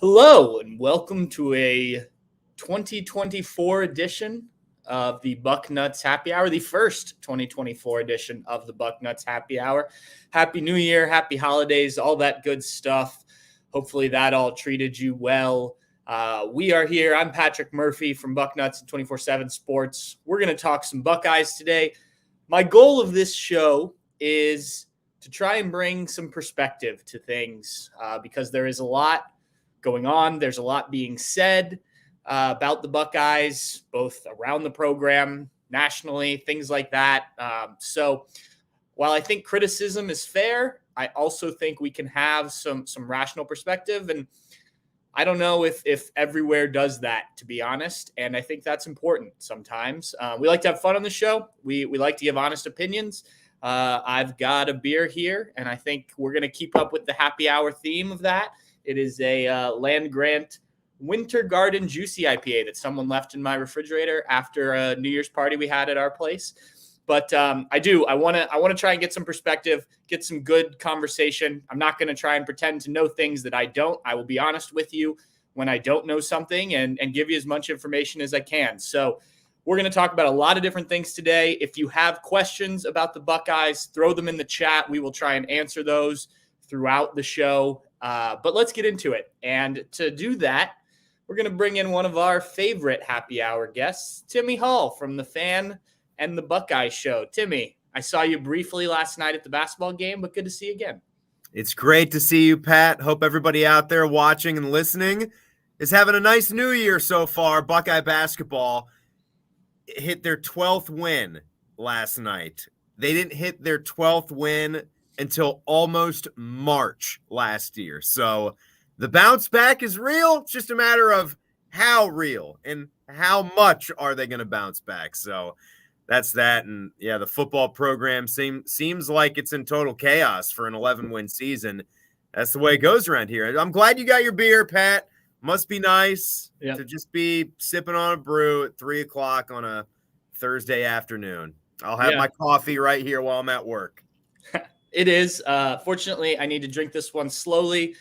Hello, and welcome to a 2024 edition of the Bucknuts Happy Hour, the first 2024 edition of the Bucknuts Happy Hour. Happy New Year, happy holidays, all that good stuff. Hopefully that all treated you well. We are here. I'm Patrick Murphy from Bucknuts and 24/7 Sports. We're going to talk some Buckeyes today. My goal of this show is to try and bring some perspective to things because there is a lot going on. There's a lot being said about the Buckeyes, both around the program, nationally, things like that. So while I think criticism is fair, I also think we can have some rational perspective. And I don't know if everywhere does that, to be honest. And I think that's important sometimes. We like to have fun on the show. We like to give honest opinions. I've got a beer here, and I think we're going to keep up with the happy hour theme of that. It is a Land Grant Winter Garden Juicy IPA that someone left in my refrigerator after a New Year's party we had at our place. But I want to try and get some perspective, get some good conversation. I'm not going to try and pretend to know things that I don't. I will be honest with you when I don't know something and give you as much information as I can. So we're going to talk about a lot of different things today. If you have questions about the Buckeyes, throw them in the chat. We will try and answer those throughout the show. But let's get into it. And to do that, we're going to bring in one of our favorite happy hour guests, Timmy Hall from the Fan and the Buckeye Show. Timmy, I saw you briefly last night at the basketball game, but good to see you again. It's great to see you, Pat. Hope everybody out there watching and listening is having a nice new year so far. Buckeye basketball hit their 12th win last night. They didn't hit their 12th win until almost March last year. So the bounce back is real. It's just a matter of how real and how much are they going to bounce back. So that's that. And yeah, the football program seems like it's in total chaos for an 11-win season. That's the way it goes around here. I'm glad you got your beer, Pat. Must be nice to just be sipping on a brew at 3:00 on a Thursday afternoon. I'll have my coffee right here while I'm at work. It is. Fortunately, I need to drink this one slowly.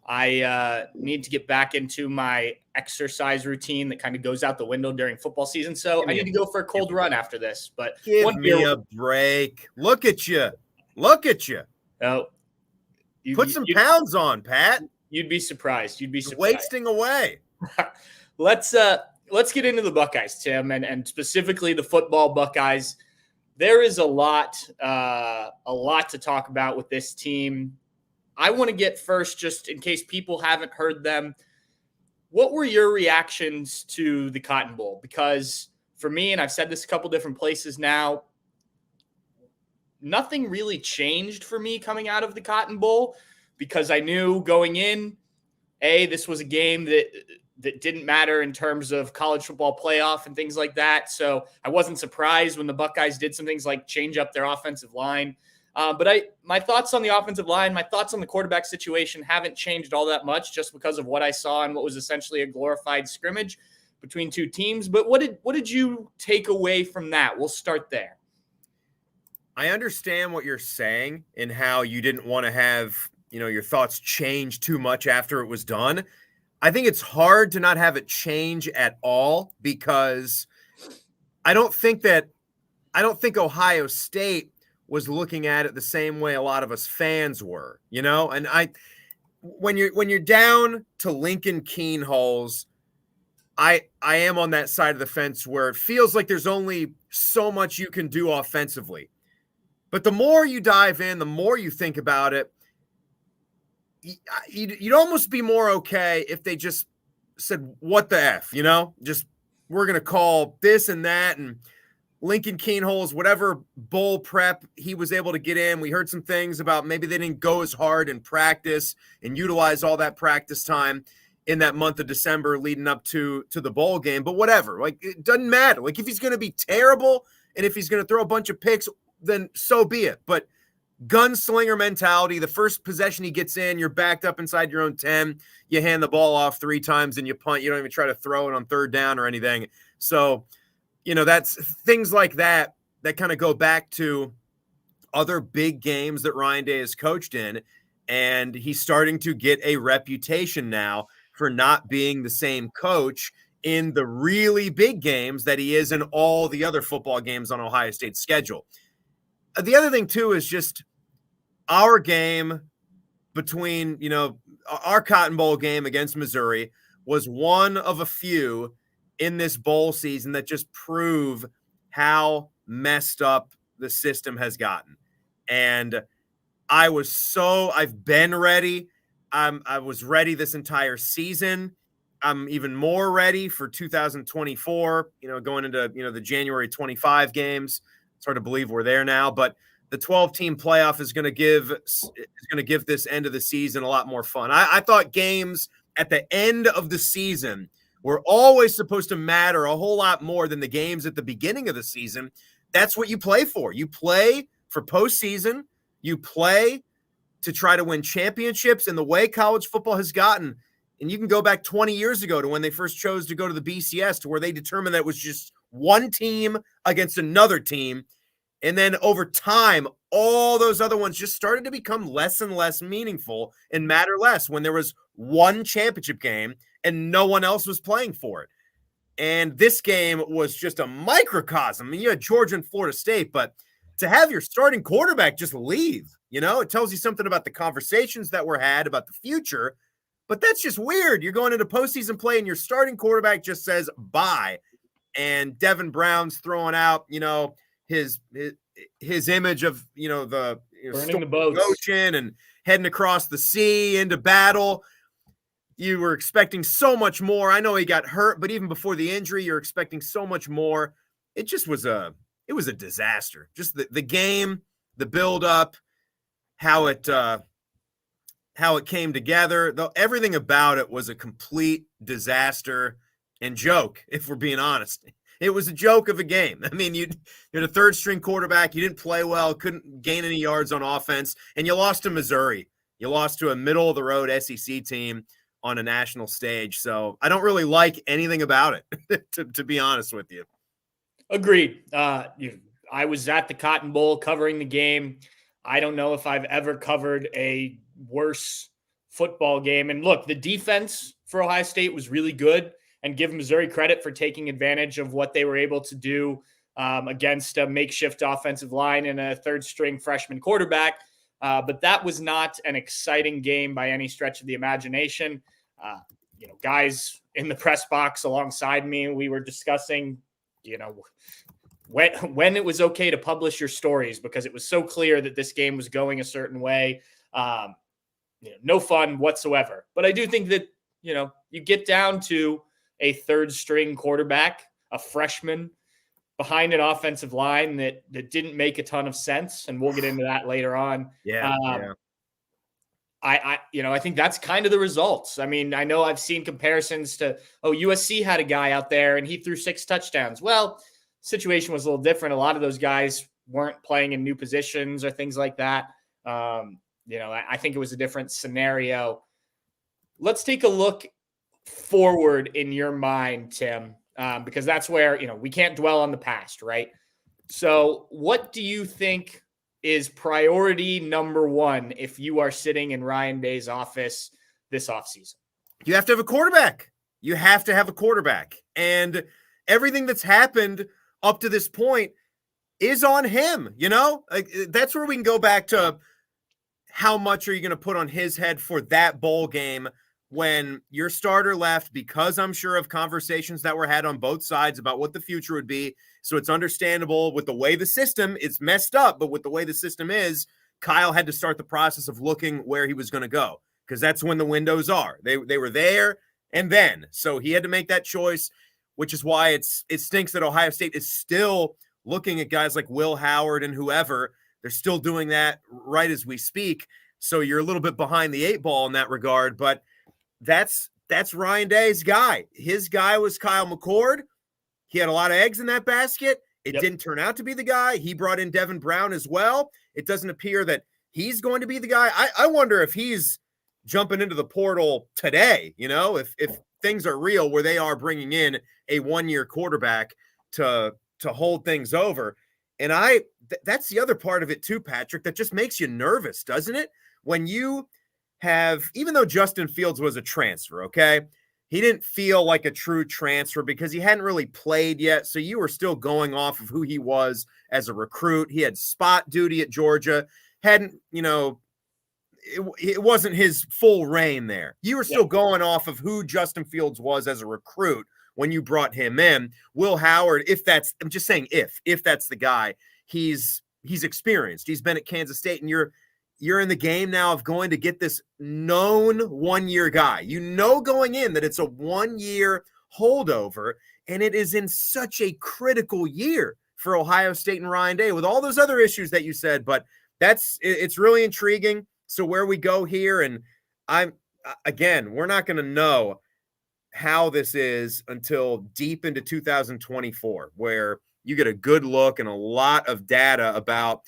I need to get back into my exercise routine that kind of goes out the window during football season. So I need to go for a cold run after this. But give me a break. Look at you. Look at you. Oh, put some pounds on, Pat. You'd be surprised. Wasting away. Let's get into the Buckeyes, Tim, and specifically the football Buckeyes. There is a lot to talk about with this team. I want to get first, just in case people haven't heard them, what were your reactions to the Cotton Bowl? Because for me, and I've said this a couple different places now, nothing really changed for me coming out of the Cotton Bowl because I knew going in, this was a game that didn't matter in terms of college football playoff and things like that. So I wasn't surprised when the Buckeyes did some things like change up their offensive line. But my thoughts on the offensive line, my thoughts on the quarterback situation haven't changed all that much just because of what I saw in what was essentially a glorified scrimmage between two teams. But what did you take away from that? We'll start there. I understand what you're saying and how you didn't want to have, your thoughts change too much after it was done. I think it's hard to not have it change at all because I don't think Ohio State was looking at it the same way a lot of us fans were, and when you're down to Lincoln Keen holes, I am on that side of the fence where it feels like there's only so much you can do offensively. But the more you dive in, the more you think about it, you'd almost be more okay if they just said, what the F, just we're going to call this and that. And Lincoln Keen holes, whatever bowl prep he was able to get in. We heard some things about maybe they didn't go as hard in practice and utilize all that practice time in that month of December leading up to the bowl game. But whatever, it doesn't matter. If he's going to be terrible and if he's going to throw a bunch of picks, then so be it. But gunslinger mentality, the first possession he gets in, you're backed up inside your own 10. You hand the ball off 3 times and you punt. You don't even try to throw it on 3rd down or anything. So, that's things like that kind of go back to other big games that Ryan Day has coached in. And he's starting to get a reputation now for not being the same coach in the really big games that he is in all the other football games on Ohio State's schedule. The other thing, too, is just our game between, our Cotton Bowl game against Missouri was one of a few in this bowl season that just prove how messed up the system has gotten. And I've been ready. I was ready this entire season. I'm even more ready for 2024, going into, the January 25 games. It's hard to believe we're there now, but the 12-team playoff is going to give this end of the season a lot more fun. I thought games at the end of the season were always supposed to matter a whole lot more than the games at the beginning of the season. That's what you play for. You play for postseason. You play to try to win championships. And the way college football has gotten, and you can go back 20 years ago to when they first chose to go to the BCS, to where they determined that it was just one team against another team. And then over time, all those other ones just started to become less and less meaningful and matter less when there was one championship game and no one else was playing for it. And this game was just a microcosm. I mean, you had Georgia and Florida State, but to have your starting quarterback just leave, it tells you something about the conversations that were had about the future. But that's just weird. You're going into postseason play and your starting quarterback just says bye. And Devin Brown's throwing out, his image of, the burning the boats, ocean and heading across the sea into battle. You were expecting so much more. I know he got hurt, but even before the injury, you're expecting so much more. It just was a disaster. Just the game, the build up, how it came together. Though everything about it was a complete disaster and joke, if we're being honest. It was a joke of a game. I mean, you had a third-string quarterback. You didn't play well, couldn't gain any yards on offense, and you lost to Missouri. You lost to a middle-of-the-road SEC team on a national stage. So I don't really like anything about it, to be honest with you. Agreed. I was at the Cotton Bowl covering the game. I don't know if I've ever covered a worse football game. And look, the defense for Ohio State was really good, and give Missouri credit for taking advantage of what they were able to do against a makeshift offensive line and a third-string freshman quarterback. But that was not an exciting game by any stretch of the imagination. Guys in the press box alongside me, we were discussing, when it was okay to publish your stories, because it was so clear that this game was going a certain way. No fun whatsoever. But I do think that, you get down to a third-string quarterback, a freshman, behind an offensive line that didn't make a ton of sense, and we'll get into that later on. Yeah. I think that's kind of the results. I mean, I know I've seen comparisons to, USC had a guy out there and he threw 6 touchdowns. Well, situation was a little different. A lot of those guys weren't playing in new positions or things like that. I think it was a different scenario. Let's take a look forward in your mind, Tim, because that's where, we can't dwell on the past, right? So what do you think is priority number one if you are sitting in Ryan Day's office this offseason? You have to have a quarterback. You have to have a quarterback. And everything that's happened up to this point is on him, That's where we can go back to how much are you going to put on his head for that bowl game when your starter left, because I'm sure of conversations that were had on both sides about what the future would be. So it's understandable with the way the system is messed up, but with the way the system is, Kyle had to start the process of looking where he was going to go, because that's when the windows are. They were there and then. So he had to make that choice, which is why it stinks that Ohio State is still looking at guys like Will Howard and whoever. They're still doing that right as we speak. So you're a little bit behind the 8 ball in that regard, but that's Ryan Day's guy. His guy was Kyle McCord. He had a lot of eggs in that basket. It didn't turn out to be the guy. He brought in Devin Brown as well. It doesn't appear that he's going to be the guy. I wonder if he's jumping into the portal today, if things are real where they are bringing in a 1-year quarterback to hold things over. And that's the other part of it too, Patrick, that just makes you nervous, doesn't it? When you even though Justin Fields was a transfer, okay, he didn't feel like a true transfer because he hadn't really played yet. So you were still going off of who he was as a recruit. He had spot duty at Georgia, hadn't, it wasn't his full reign there. You were still going off of who Justin Fields was as a recruit when you brought him in. Will Howard, I'm just saying if that's the guy, he's experienced. He's been at Kansas State, and you're in the game now of going to get this known one-year guy. You know going in that it's a one-year holdover, and it is in such a critical year for Ohio State and Ryan Day with all those other issues that you said, but it's really intriguing. So where we go here, and we're not going to know how this is until deep into 2024, where you get a good look and a lot of data about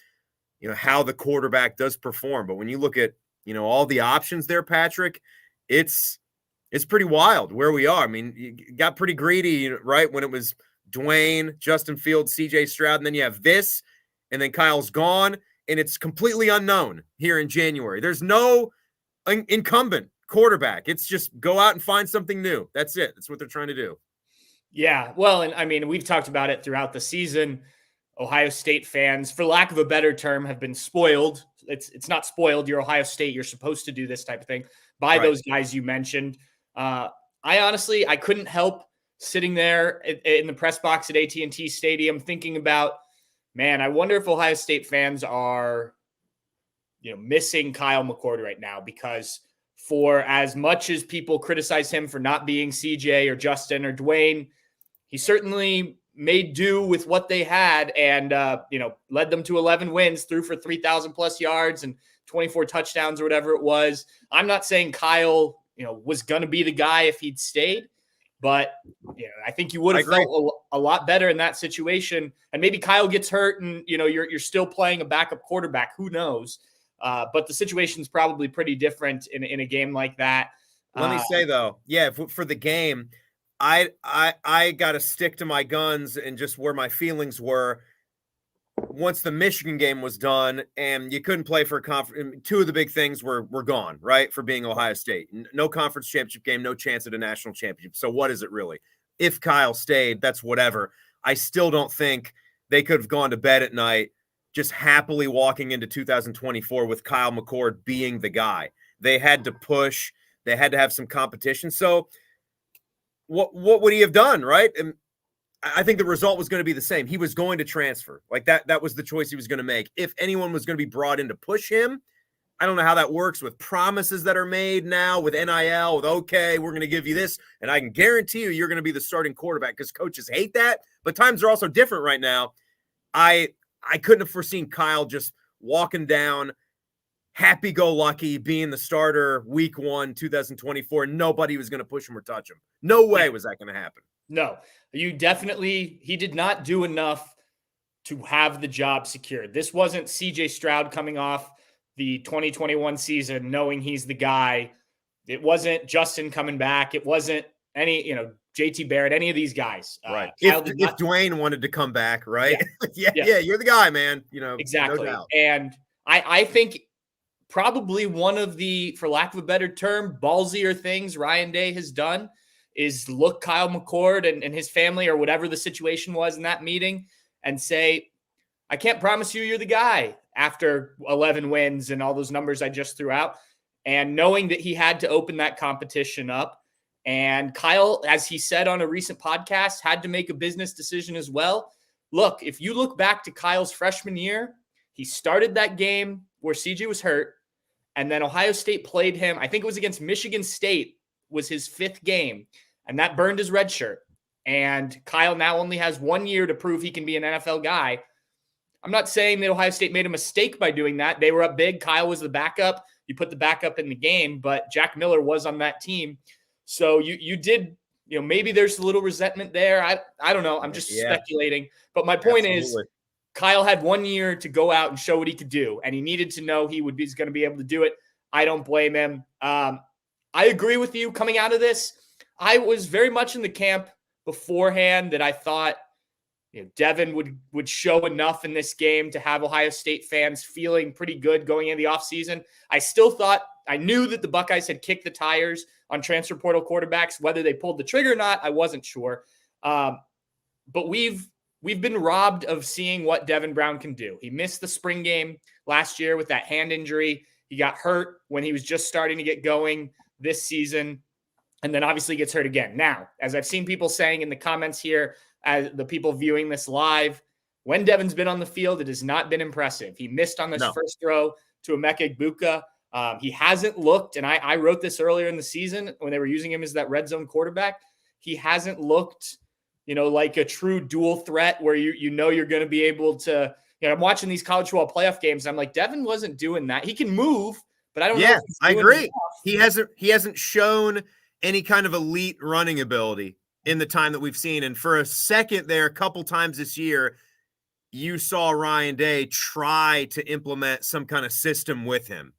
how the quarterback does perform. But when you look at, all the options there, Patrick, it's pretty wild where we are. I mean, you got pretty greedy, right? When it was Dwayne, Justin Fields, CJ Stroud, and then you have this, and then Kyle's gone, and it's completely unknown here in January. There's no incumbent quarterback. It's just go out and find something new. That's it. That's what they're trying to do. Yeah. Well, and I mean, we've talked about it throughout the season. Ohio State fans, for lack of a better term, have been spoiled. It's not spoiled. You're Ohio State. You're supposed to do this type of thing by those guys you mentioned. I couldn't help sitting there in the press box at AT&T Stadium thinking about, man, I wonder if Ohio State fans are, missing Kyle McCord right now, because for as much as people criticize him for not being CJ or Justin or Dwayne, he certainly made do with what they had and, led them to 11 wins, threw for 3,000 plus yards and 24 touchdowns or whatever it was. I'm not saying Kyle, was going to be the guy if he'd stayed, but I think you would have felt a lot better in that situation. And maybe Kyle gets hurt and, you're still playing a backup quarterback. Who knows? But the situation's probably pretty different in a game like that. Let me say though, for the game, I got to stick to my guns and just where my feelings were. Once the Michigan game was done and you couldn't play for a conference, two of the big things were gone, right? For being Ohio State. No conference championship game, no chance at a national championship. So what is it really? If Kyle stayed, that's whatever. I still don't think they could have gone to bed at night just happily walking into 2024 with Kyle McCord being the guy. They had to push. They had to have some competition. So what would he have done, right? And I think the result was going to be the same. He was going to transfer. Like that was the choice he was going to make. If anyone was going to be brought in to push him, I don't know how that works with promises that are made now with NIL, with, okay, we're going to give you this, and I can guarantee you're going to be the starting quarterback, because coaches hate that. But times are also different right now. I couldn't have foreseen Kyle just walking down happy-go-lucky, being the starter week 1, 2024. Nobody was going to push him or touch him. No way was that going to happen. No, he did not do enough to have the job secured. This wasn't CJ Stroud coming off the 2021 season knowing he's the guy. It wasn't Justin coming back. It wasn't any, JT Barrett, any of these guys. Right. If Dwayne wanted to come back, right? Yeah, you're the guy, man. Exactly. No doubt. And I think probably one of the, for lack of a better term, ballsier things Ryan Day has done is look Kyle McCord and his family, or whatever the situation was in that meeting, and say, I can't promise you're the guy after 11 wins and all those numbers I just threw out. And knowing that he had to open that competition up. And Kyle, as he said on a recent podcast, had to make a business decision as well. Look, if you look back to Kyle's freshman year, he started that game where CJ was hurt, and then Ohio State played him. I think it was against Michigan State, was his 5th game, and that burned his red shirt. And Kyle now only has 1 year to prove he can be an NFL guy. I'm not saying that Ohio State made a mistake by doing that. They were up big. Kyle was the backup. You put the backup in the game, but Jack Miller was on that team. So you did, maybe there's a little resentment there. I don't know. I'm just speculating. But my point is, Kyle had 1 year to go out and show what he could do, and he needed to know he's going to be able to do it. I don't blame him. I agree with you coming out of this. I was very much in the camp beforehand that I thought Devin would show enough in this game to have Ohio State fans feeling pretty good going into the offseason. I still thought I knew that the Buckeyes had kicked the tires on transfer portal quarterbacks. Whether they pulled the trigger or not, I wasn't sure. But we've been robbed of seeing what Devin Brown can do. He missed the spring game last year with that hand injury. He got hurt when he was just starting to get going this season, and then obviously gets hurt again. Now, as I've seen people saying in the comments here, as the people viewing this live, when Devin's been on the field, it has not been impressive. He missed on this first throw to Emeka Egbuka. He hasn't looked, and I wrote this earlier in the season when they were using him as that red zone quarterback. He hasn't looked, like a true dual threat where you're going to be able to. I'm watching these college football playoff games. And I'm like, Devin wasn't doing that. He can move, but I don't know. Yeah, I agree. He hasn't shown any kind of elite running ability in the time that we've seen. And for a second there, a couple times this year, you saw Ryan Day try to implement some kind of system with him,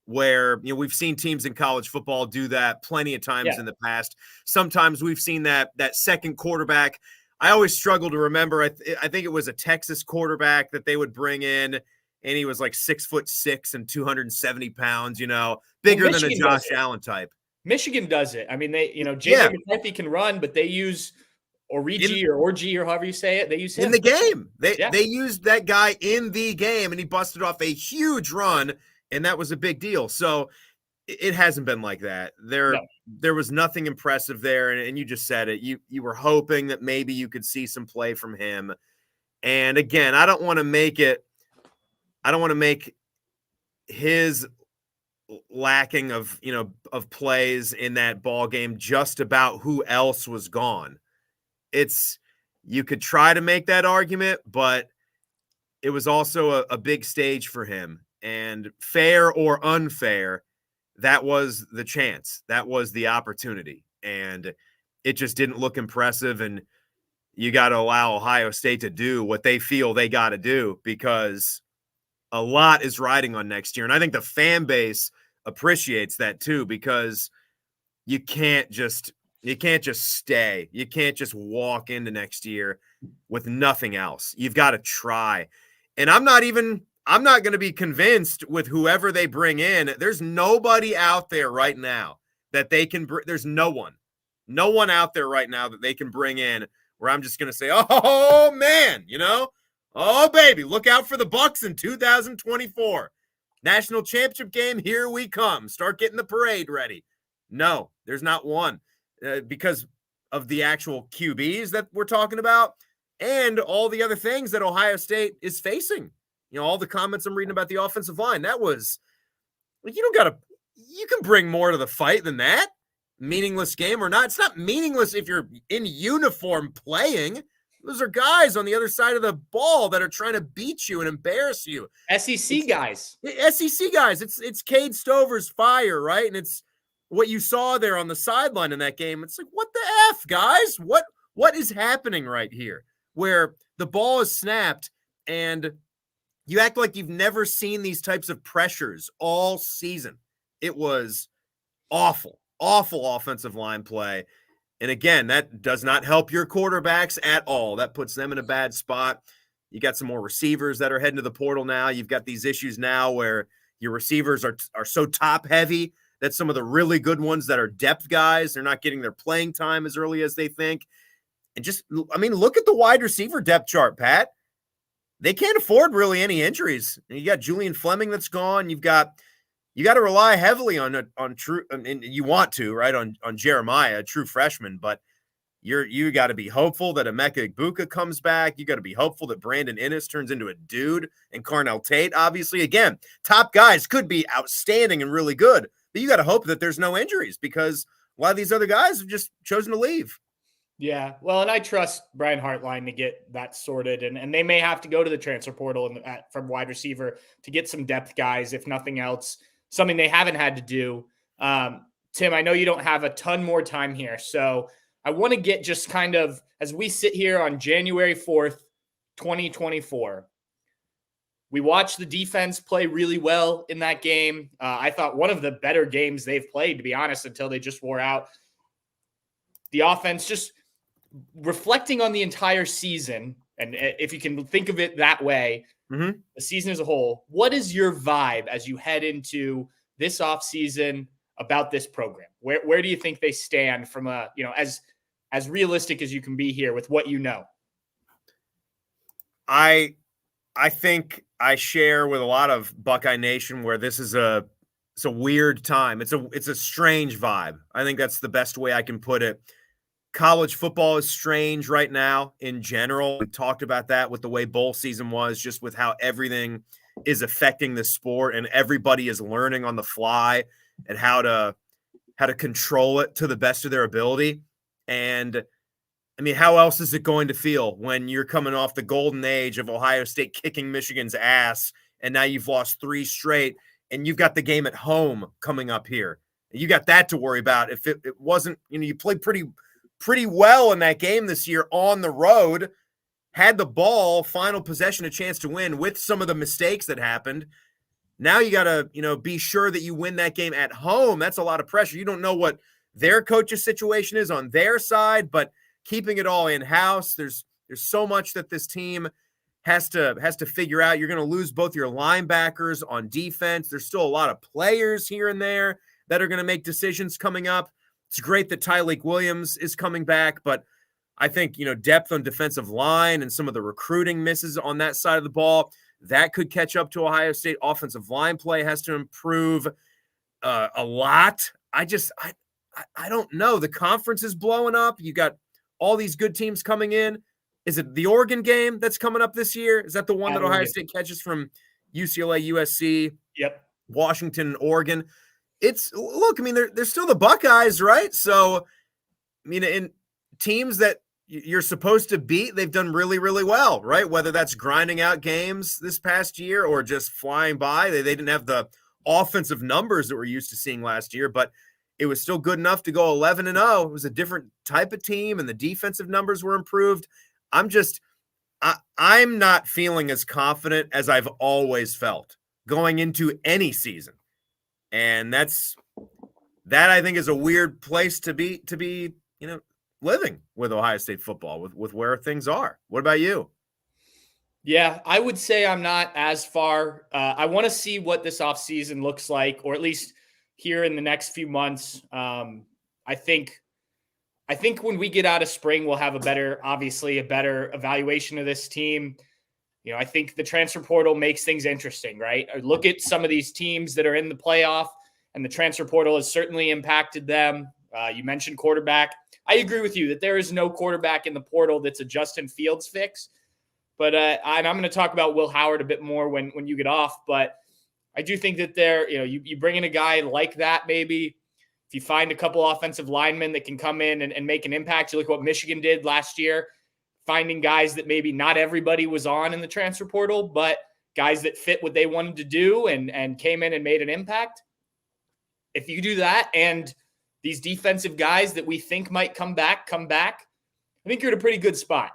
where, we've seen teams in college football do that plenty of times in the past. Sometimes we've seen that second quarterback. I always struggle to remember. I think it was a Texas quarterback that they would bring in, and he was like 6'6" and 270 pounds, bigger than a Josh Allen type. Michigan does it. I mean, J.J. McCarthy can run, but they use Origi or however you say it. They use him in the game. They used that guy in the game, and he busted off a huge run, and that was a big deal. So it hasn't been like that. There was nothing impressive there, and you just said it. You were hoping that maybe you could see some play from him. And again, I don't want to make his lacking of plays in that ball game just about who else was gone. You could try to make that argument, but it was also a big stage for him. And fair or unfair, that was the chance. That was the opportunity. And it just didn't look impressive. And you got to allow Ohio State to do what they feel they got to do, because a lot is riding on next year. And I think the fan base appreciates that too, because you can't just stay. You can't just walk into next year with nothing else. You've got to try. And I'm not going to be convinced with whoever they bring in. There's nobody out there right now that they can there's no one out there right now that they can bring in where I'm just going to say, oh man, oh baby, look out for the Bucks in 2024. National championship game, here we come. Start getting the parade ready. No, there's not one, because of the actual QBs that we're talking about and all the other things that Ohio State is facing. All the comments I'm reading about the offensive line, that was, you can bring more to the fight than that. Meaningless game or not. It's not meaningless if you're in uniform playing. Those are guys on the other side of the ball that are trying to beat you and embarrass you. SEC guys. It's Cade Stover's fire, right? And it's what you saw there on the sideline in that game. It's like, what the F, guys? What is happening right here? Where the ball is snapped and you act like you've never seen these types of pressures all season. It was awful offensive line play. And again, that does not help your quarterbacks at all. That puts them in a bad spot. You got some more receivers that are heading to the portal now. You've got these issues now where your receivers are so top heavy that some of the really good ones that are depth guys, they're not getting their playing time as early as they think. And look at the wide receiver depth chart, Pat. They can't afford really any injuries. You got Julian Fleming that's gone. You got to rely heavily on true, and you want to, right, on Jeremiah, a true freshman, but you got to be hopeful that Emeka Egbuka comes back. You got to be hopeful that Brandon Inniss turns into a dude, and Carnell Tate, obviously, again, top guys could be outstanding and really good, but you got to hope that there's no injuries, because a lot of these other guys have just chosen to leave. Yeah, well, and I trust Brian Hartline to get that sorted, and they may have to go to the transfer portal from wide receiver to get some depth guys, if nothing else, something they haven't had to do. Tim, I know you don't have a ton more time here, so I want to get just kind of, as we sit here on January 4th, 2024, we watched the defense play really well in that game. I thought one of the better games they've played, to be honest, until they just wore out. The offense, just reflecting on the entire season, and if you can think of it that way, the season as a whole, what is your vibe as you head into this offseason about this program? Where do you think they stand from a, as realistic as you can be here with what you know? I think I share with a lot of Buckeye Nation where this is it's a weird time. It's a strange vibe. I think that's the best way I can put it. College football is strange right now in general. We talked about that with the way bowl season was, just with how everything is affecting the sport and everybody is learning on the fly and how to control it to the best of their ability. And I mean, how else is it going to feel when you're coming off the golden age of Ohio State kicking Michigan's ass, and now you've lost 3 straight, and you've got the game at home coming up here? You got that to worry about. If it wasn't, you played pretty well in that game this year on the road, had the ball, final possession, a chance to win with some of the mistakes that happened. Now you got to, be sure that you win that game at home. That's a lot of pressure. You don't know what their coach's situation is on their side, but keeping it all in-house, there's so much that this team has to figure out. You're going to lose both your linebackers on defense. There's still a lot of players here and there that are going to make decisions coming up. It's great that Tyleik Williams is coming back, but I think, depth on defensive line and some of the recruiting misses on that side of the ball, that could catch up to Ohio State. Offensive line play has to improve a lot. I don't know. The conference is blowing up. You got all these good teams coming in. Is it the Oregon game that's coming up this year? Is that the one that Ohio State catches from UCLA, USC, Yep, Washington, and Oregon? They're still the Buckeyes, right? So, in teams that you're supposed to beat, they've done really, really well, right? Whether that's grinding out games this past year or just flying by. They didn't have the offensive numbers that we're used to seeing last year, but it was still good enough to go 11-0. It was a different type of team, and the defensive numbers were improved. I'm not feeling as confident as I've always felt going into any season. And that I think is a weird place to be, living with Ohio State football, with where things are. What about you? Yeah, I would say I'm not as far. I want to see what this offseason looks like, or at least here in the next few months. I think when we get out of spring, we'll have a better evaluation of this team. I think the transfer portal makes things interesting, right? Look at some of these teams that are in the playoff, and the transfer portal has certainly impacted them. You mentioned quarterback. I agree with you that there is no quarterback in the portal that's a Justin Fields fix. But and I'm going to talk about Will Howard a bit more when you get off. But I do think that you bring in a guy like that, maybe if you find a couple offensive linemen that can come in and make an impact. You look at what Michigan did last year, finding guys that maybe not everybody was on in the transfer portal, but guys that fit what they wanted to do and came in and made an impact. If you do that and these defensive guys that we think might come back, I think you're in a pretty good spot.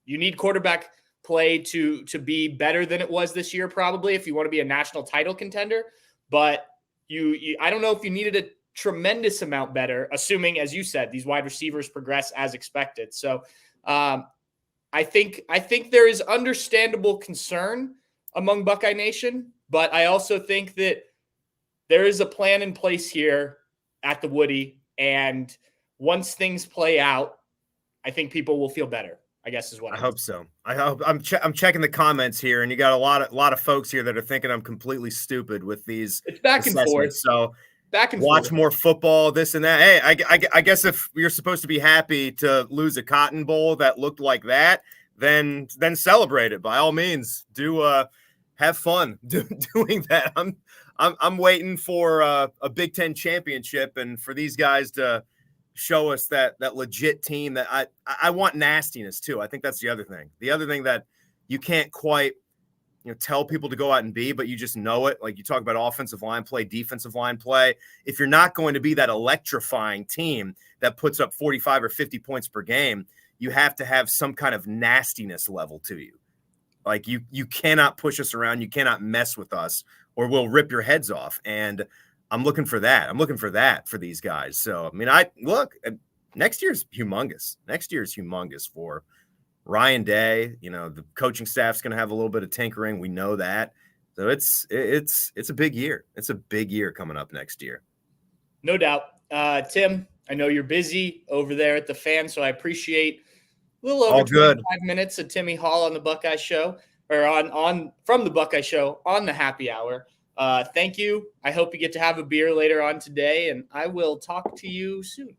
You need quarterback play to be better than it was this year, probably, if you want to be a national title contender. But I don't know if you needed a tremendous amount better, assuming, as you said, these wide receivers progress as expected. So I think there is understandable concern among Buckeye Nation, but I also think that there is a plan in place here at the Woody, and once things play out, I think people will feel better, I guess is what I hope so. I'm checking the comments here, and you got a lot of folks here that are thinking I'm completely stupid with these. It's back and forth. So back and watch forth. more football, this and that. Hey, I guess if you're supposed to be happy to lose a Cotton Bowl that looked like that, then celebrate it by all means. Do have fun doing that. I'm waiting for a Big Ten championship and for these guys to show us that legit team. That I want nastiness too. I think that's the other thing. The other thing that you can't quite tell people to go out and be, but you just know it. Like you talk about offensive line play, defensive line play. If you're not going to be that electrifying team that puts up 45 or 50 points per game, you have to have some kind of nastiness level to you. Like you cannot push us around. You cannot mess with us or we'll rip your heads off. And I'm looking for that. I'm looking for that for these guys. So, I mean, next year's humongous. Next year's humongous for Ryan Day. The coaching staff's going to have a little bit of tinkering. We know that. So it's a big year. It's a big year coming up next year. No doubt. Tim, I know you're busy over there at the Fan, so I appreciate a little over 25 minutes of Timmy Hall on the Buckeye Show, or from the Buckeye Show on the Happy Hour. Thank you. I hope you get to have a beer later on today, and I will talk to you soon.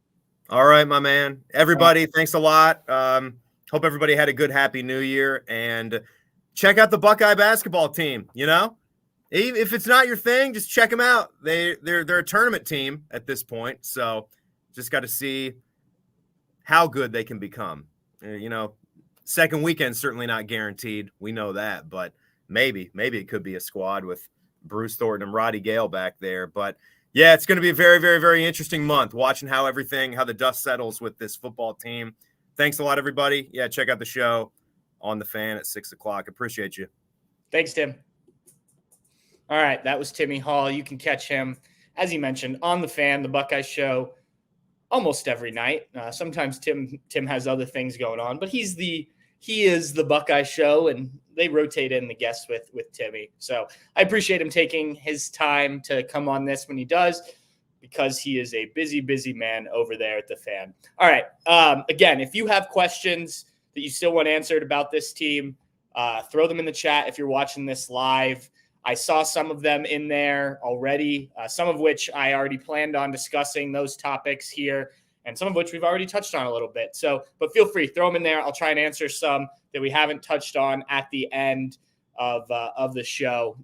All right, my man. Everybody, thanks a lot. Hope everybody had a good Happy New Year, and check out the Buckeye basketball team. You know, if it's not your thing, just check them out. They're a tournament team at this point, so just got to see how good they can become. You know, second weekend certainly not guaranteed. We know that, but maybe it could be a squad with Bruce Thornton and Roddy Gale back there. But yeah, it's going to be a very, very, very interesting month watching how the dust settles with this football team. Thanks a lot, everybody. Yeah, check out the show on the Fan at 6:00. Appreciate you. Thanks, Tim. All right, that was Timmy Hall. You can catch him, as he mentioned, on the Fan, the Buckeye Show, almost every night. Sometimes Tim has other things going on, but he is the Buckeye Show, and they rotate in the guests with Timmy. So I appreciate him taking his time to come on this when he does, because he is a busy, busy man over there at the Fan. All right. Again, if you have questions that you still want answered about this team, throw them in the chat if you're watching this live. I saw some of them in there already, some of which I already planned on discussing those topics here, and some of which we've already touched on a little bit. So, but feel free, throw them in there. I'll try and answer some that we haven't touched on at the end of the show.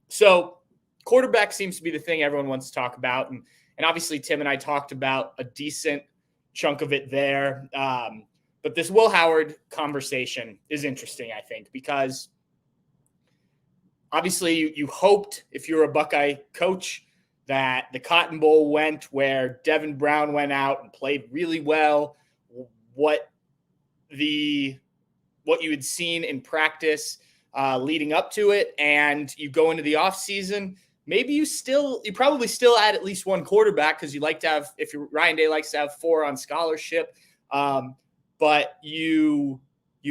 So quarterback seems to be the thing everyone wants to talk about. And obviously Tim and I talked about a decent chunk of it there. But this Will Howard conversation is interesting, I think, because obviously you hoped, if you're a Buckeye coach, that the Cotton Bowl went where Devin Brown went out and played really well. What you had seen in practice leading up to it, and you go into the offseason, maybe you probably still add at least one quarterback, because you like to have, if you're Ryan Day likes to have 4 on scholarship, but you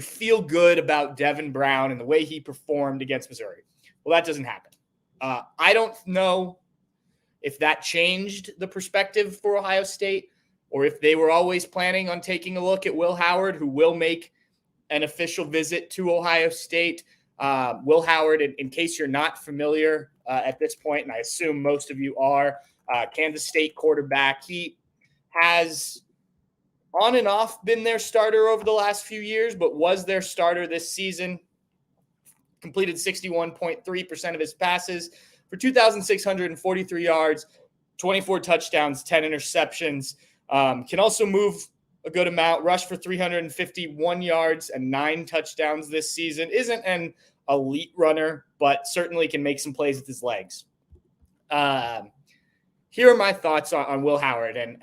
feel good about Devin Brown and the way he performed against Missouri. Well, that doesn't happen. I don't know if that changed the perspective for Ohio State, or if they were always planning on taking a look at Will Howard, who will make an official visit to Ohio State. Will Howard, in case you're not familiar at this point, and I assume most of you are, Kansas State quarterback. He has on and off been their starter over the last few years, but was their starter this season. Completed 61.3% of his passes for 2,643 yards, 24 touchdowns, 10 interceptions. Can also move a good amount, rush for 351 yards and 9 touchdowns this season. Isn't an elite runner, but certainly can make some plays with his legs. Here are my thoughts on Will Howard. And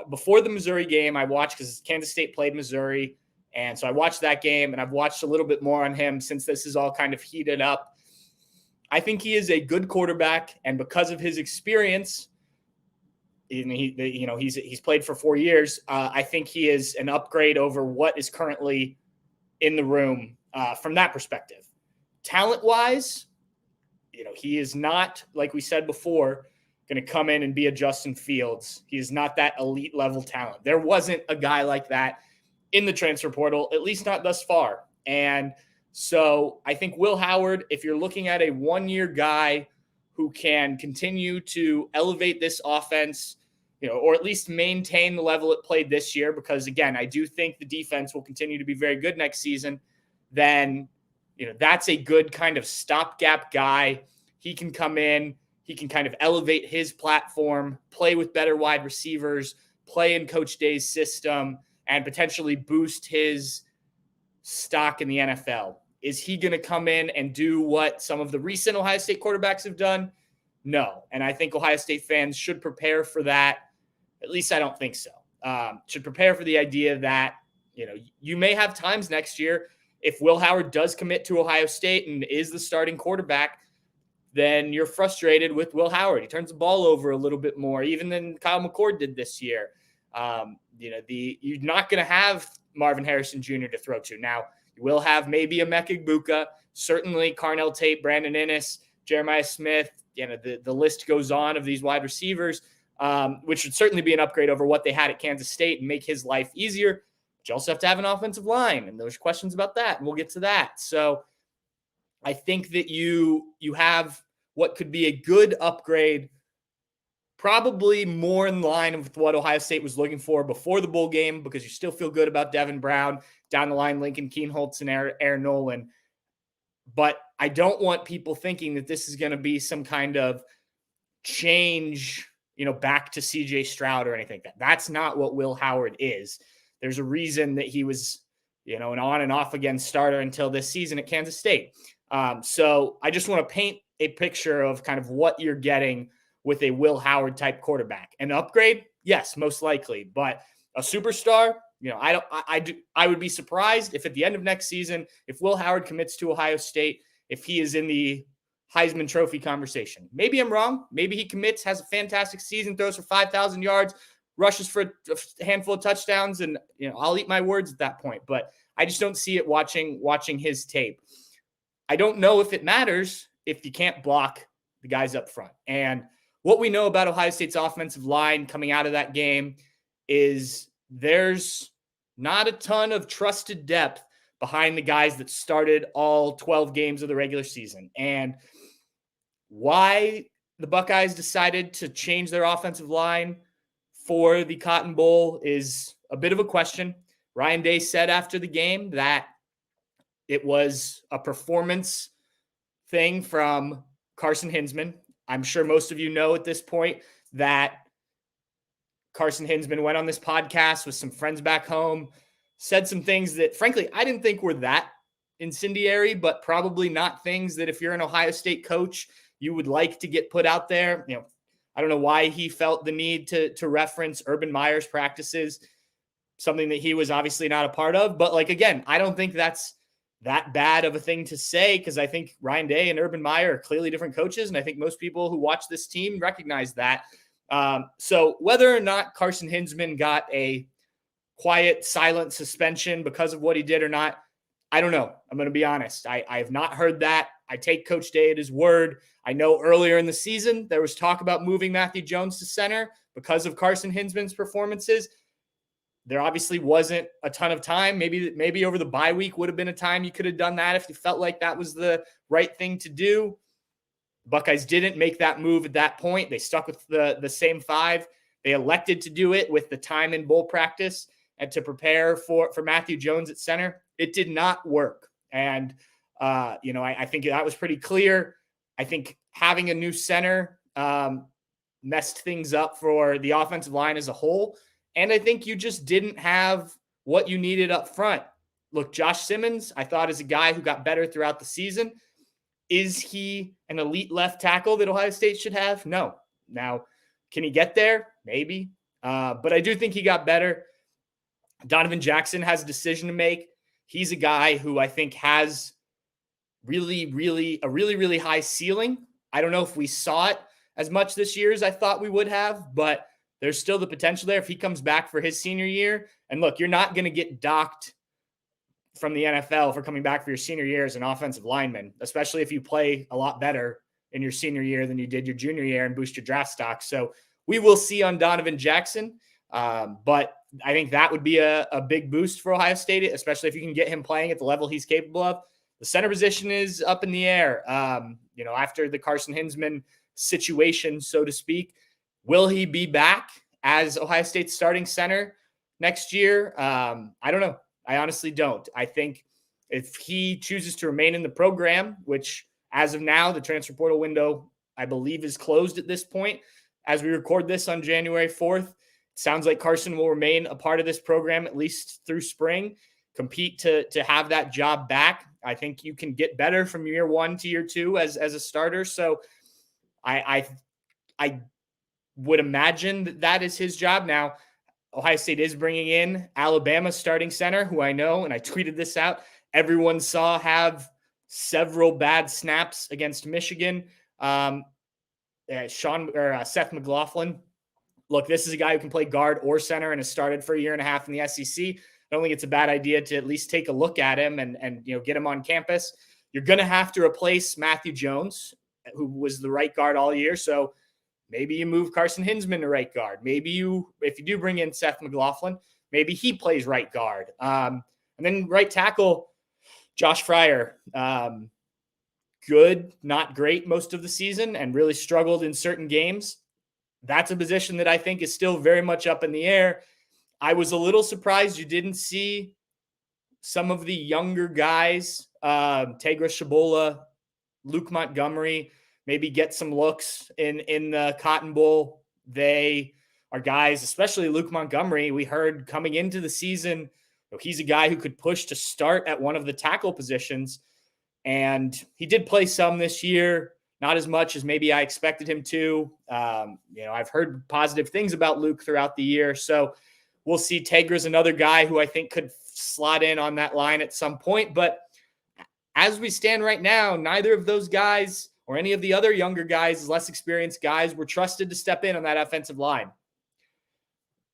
before the Missouri game, I watched, because Kansas State played Missouri. And so I watched that game, and I've watched a little bit more on him since this is all kind of heated up. I think he is a good quarterback, and because of his experience, he's played for 4 years. I think he is an upgrade over what is currently in the room from that perspective. Talent-wise, he is not, like we said before, going to come in and be a Justin Fields. He is not that elite level talent. There wasn't a guy like that in the transfer portal, at least not thus far. And so I think Will Howard, if you're looking at a one-year guy who can continue to elevate this offense, or at least maintain the level it played this year, because again, I do think the defense will continue to be very good next season, then, that's a good kind of stopgap guy. He can come in, he can kind of elevate his platform, play with better wide receivers, play in Coach Day's system, and potentially boost his stock in the NFL. Is he going to come in and do what some of the recent Ohio State quarterbacks have done? No. And I think Ohio State fans should prepare for that. At least I don't think so. Should prepare for the idea that, you may have times next year, if Will Howard does commit to Ohio State and is the starting quarterback, then you're frustrated with Will Howard. He turns the ball over a little bit more, even than Kyle McCord did this year. You're not going to have Marvin Harrison Jr. to throw to. Now, You will have maybe a Emeka Egbuka, certainly Carnell Tate, Brandon Inniss, Jeremiah Smith. The list goes on of these wide receivers, which would certainly be an upgrade over what they had at Kansas State and make his life easier. But you also have to have an offensive line, and there's questions about that, and we'll get to that. So I think that you have what could be a good upgrade, probably more in line with what Ohio State was looking for before the bowl game, because you still feel good about Devin Brown, down the line Lincoln Keenholz and Aaron Nolan. But I don't want people thinking that this is going to be some kind of change, back to CJ Stroud or anything. That's not what Will Howard is. There's a reason that he was, an on and off again starter until this season at Kansas State. So I just want to paint a picture of kind of what you're getting with a Will Howard type quarterback. An upgrade? Yes, most likely. But a superstar? I would be surprised if at the end of next season, if Will Howard commits to Ohio State, if he is in the Heisman Trophy conversation. Maybe I'm wrong. Maybe he commits, has a fantastic season, throws for 5,000 yards, rushes for a handful of touchdowns, and I'll eat my words at that point. But I just don't see it watching his tape. I don't know if it matters if you can't block the guys up front. And what we know about Ohio State's offensive line coming out of that game is there's not a ton of trusted depth behind the guys that started all 12 games of the regular season. And why the Buckeyes decided to change their offensive line for the Cotton Bowl is a bit of a question. Ryan Day said after the game that it was a performance thing from Carson Hinsman. I'm sure most of you know at this point that Carson Hinsman went on this podcast with some friends back home, said some things that, frankly, I didn't think were that incendiary, but probably not things that if you're an Ohio State coach, you would like to get put out there. I don't know why he felt the need to reference Urban Meyer's practices, something that he was obviously not a part of. But again, I don't think that's that bad of a thing to say, because I think Ryan Day and Urban Meyer are clearly different coaches. And I think most people who watch this team recognize that. So whether or not Carson Hinsman got a quiet, silent suspension because of what he did or not, I don't know. I'm going to be honest. I have not heard that. I take Coach Day at his word. I know earlier in the season, there was talk about moving Matthew Jones to center because of Carson Hinsman's performances. There obviously wasn't a ton of time. Maybe over the bye week would have been a time you could have done that if you felt like that was the right thing to do. Buckeyes didn't make that move at that point. They stuck with the same five. They elected to do it with the time in bowl practice and to prepare for Matthew Jones at center. It did not work. And, I think that was pretty clear. I think having a new center messed things up for the offensive line as a whole. And I think you just didn't have what you needed up front. Look, Josh Simmons, I thought, is a guy who got better throughout the season. Is he an elite left tackle that Ohio State should have? No. Now, can he get there? Maybe. But I do think he got better. Donovan Jackson has a decision to make. He's a guy who I think has really high ceiling. I don't know if we saw it as much this year as I thought we would have, but there's still the potential there if he comes back for his senior year. And look, you're not going to get docked from the NFL for coming back for your senior year as an offensive lineman, especially if you play a lot better in your senior year than you did your junior year and boost your draft stock. So we will see on Donovan Jackson. But I think that would be a big boost for Ohio State, especially if you can get him playing at the level he's capable of. The center position is up in the air. After the Carson Hinsman situation, so to speak, will he be back as Ohio State's starting center next year? I don't know. I honestly don't. I think if he chooses to remain in the program, which as of now, the transfer portal window, I believe, is closed at this point. As we record this on January 4th, it sounds like Carson will remain a part of this program at least through spring, compete to have that job back. I think you can get better from year one to year two as a starter. So I would imagine that is his job. Now, Ohio State is bringing in Alabama's starting center, who I know, and I tweeted this out, everyone saw have several bad snaps against Michigan. Seth McLaughlin. Look, this is a guy who can play guard or center and has started for a year and a half in the SEC. I don't think it's a bad idea to at least take a look at him and get him on campus. You're going to have to replace Matthew Jones, who was the right guard all year. So maybe you move Carson Hinsman to right guard. Maybe if you do bring in Seth McLaughlin, maybe he plays right guard. And then right tackle, Josh Fryer. Good, not great most of the season, and really struggled in certain games. That's a position that I think is still very much up in the air. I was a little surprised you didn't see some of the younger guys, Tegra Shabola, Luke Montgomery, maybe get some looks in the Cotton Bowl. They are guys, especially Luke Montgomery, we heard coming into the season, he's a guy who could push to start at one of the tackle positions. And he did play some this year, not as much as maybe I expected him to. I've heard positive things about Luke throughout the year. So we'll see. Tegra's another guy who I think could slot in on that line at some point. But as we stand right now, neither of those guys or any of the other younger guys, less experienced guys, were trusted to step in on that offensive line.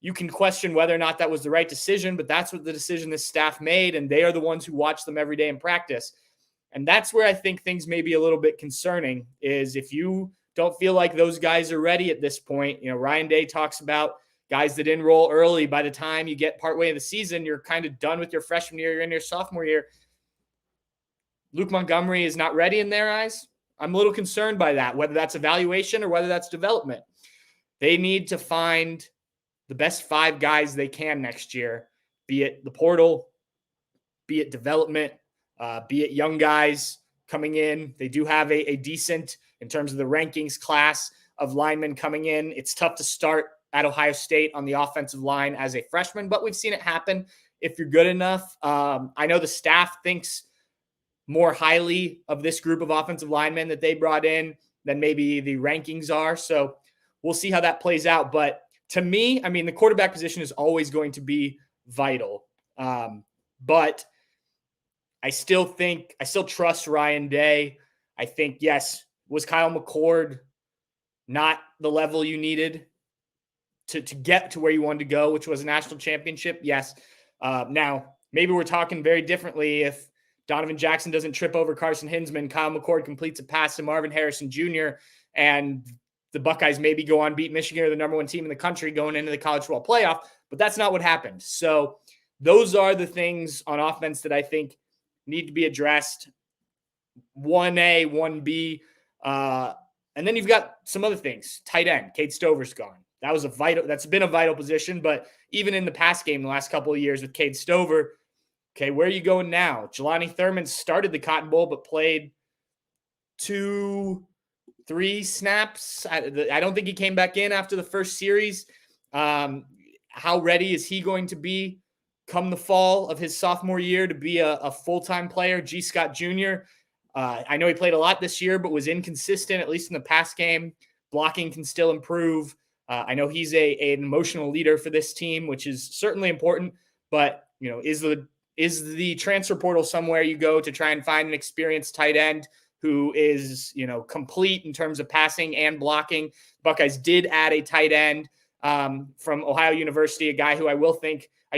You can question whether or not that was the right decision, but that's what the decision this staff made, and they are the ones who watch them every day in practice. And that's where I think things may be a little bit concerning, is if you don't feel like those guys are ready at this point. Ryan Day talks about guys that enroll early. By the time you get partway in the season, you're kind of done with your freshman year, you're in your sophomore year. Luke Montgomery is not ready in their eyes. I'm a little concerned by that, whether that's evaluation or whether that's development. They need to find the best 5 guys they can next year, be it the portal, be it development, be it young guys coming in. They do have a decent, in terms of the rankings, class of linemen coming in. It's tough to start at Ohio State on the offensive line as a freshman, but we've seen it happen if you're good enough. I know the staff thinks more highly of this group of offensive linemen that they brought in than maybe the rankings are. So we'll see how that plays out. But to me, the quarterback position is always going to be vital. But I still trust Ryan Day. I think, yes, was Kyle McCord not the level you needed to get to where you wanted to go, which was a national championship? Yes. Now, maybe we're talking very differently if Donovan Jackson doesn't trip over Carson Hinsman, Kyle McCord completes a pass to Marvin Harrison Jr., and the Buckeyes maybe go on, beat Michigan, or the number 1 team in the country going into the college football playoff, but that's not what happened. So those are the things on offense that I think need to be addressed. 1A, 1B. And then you've got some other things. Tight end, Cade Stover's gone. That's been a vital position, but even in the past game the last couple of years with Cade Stover, okay, where are you going now? Jelani Thurman started the Cotton Bowl, but played 2-3 snaps. I don't think he came back in after the first series. How ready is he going to be come the fall of his sophomore year to be a full-time player? G. Scott Jr., I know he played a lot this year, but was inconsistent, at least in the past game. Blocking can still improve. I know he's an emotional leader for this team, which is certainly important, but is the transfer portal somewhere you go to try and find an experienced tight end who is, complete in terms of passing and blocking? Buckeyes did add a tight end from Ohio University, a guy who I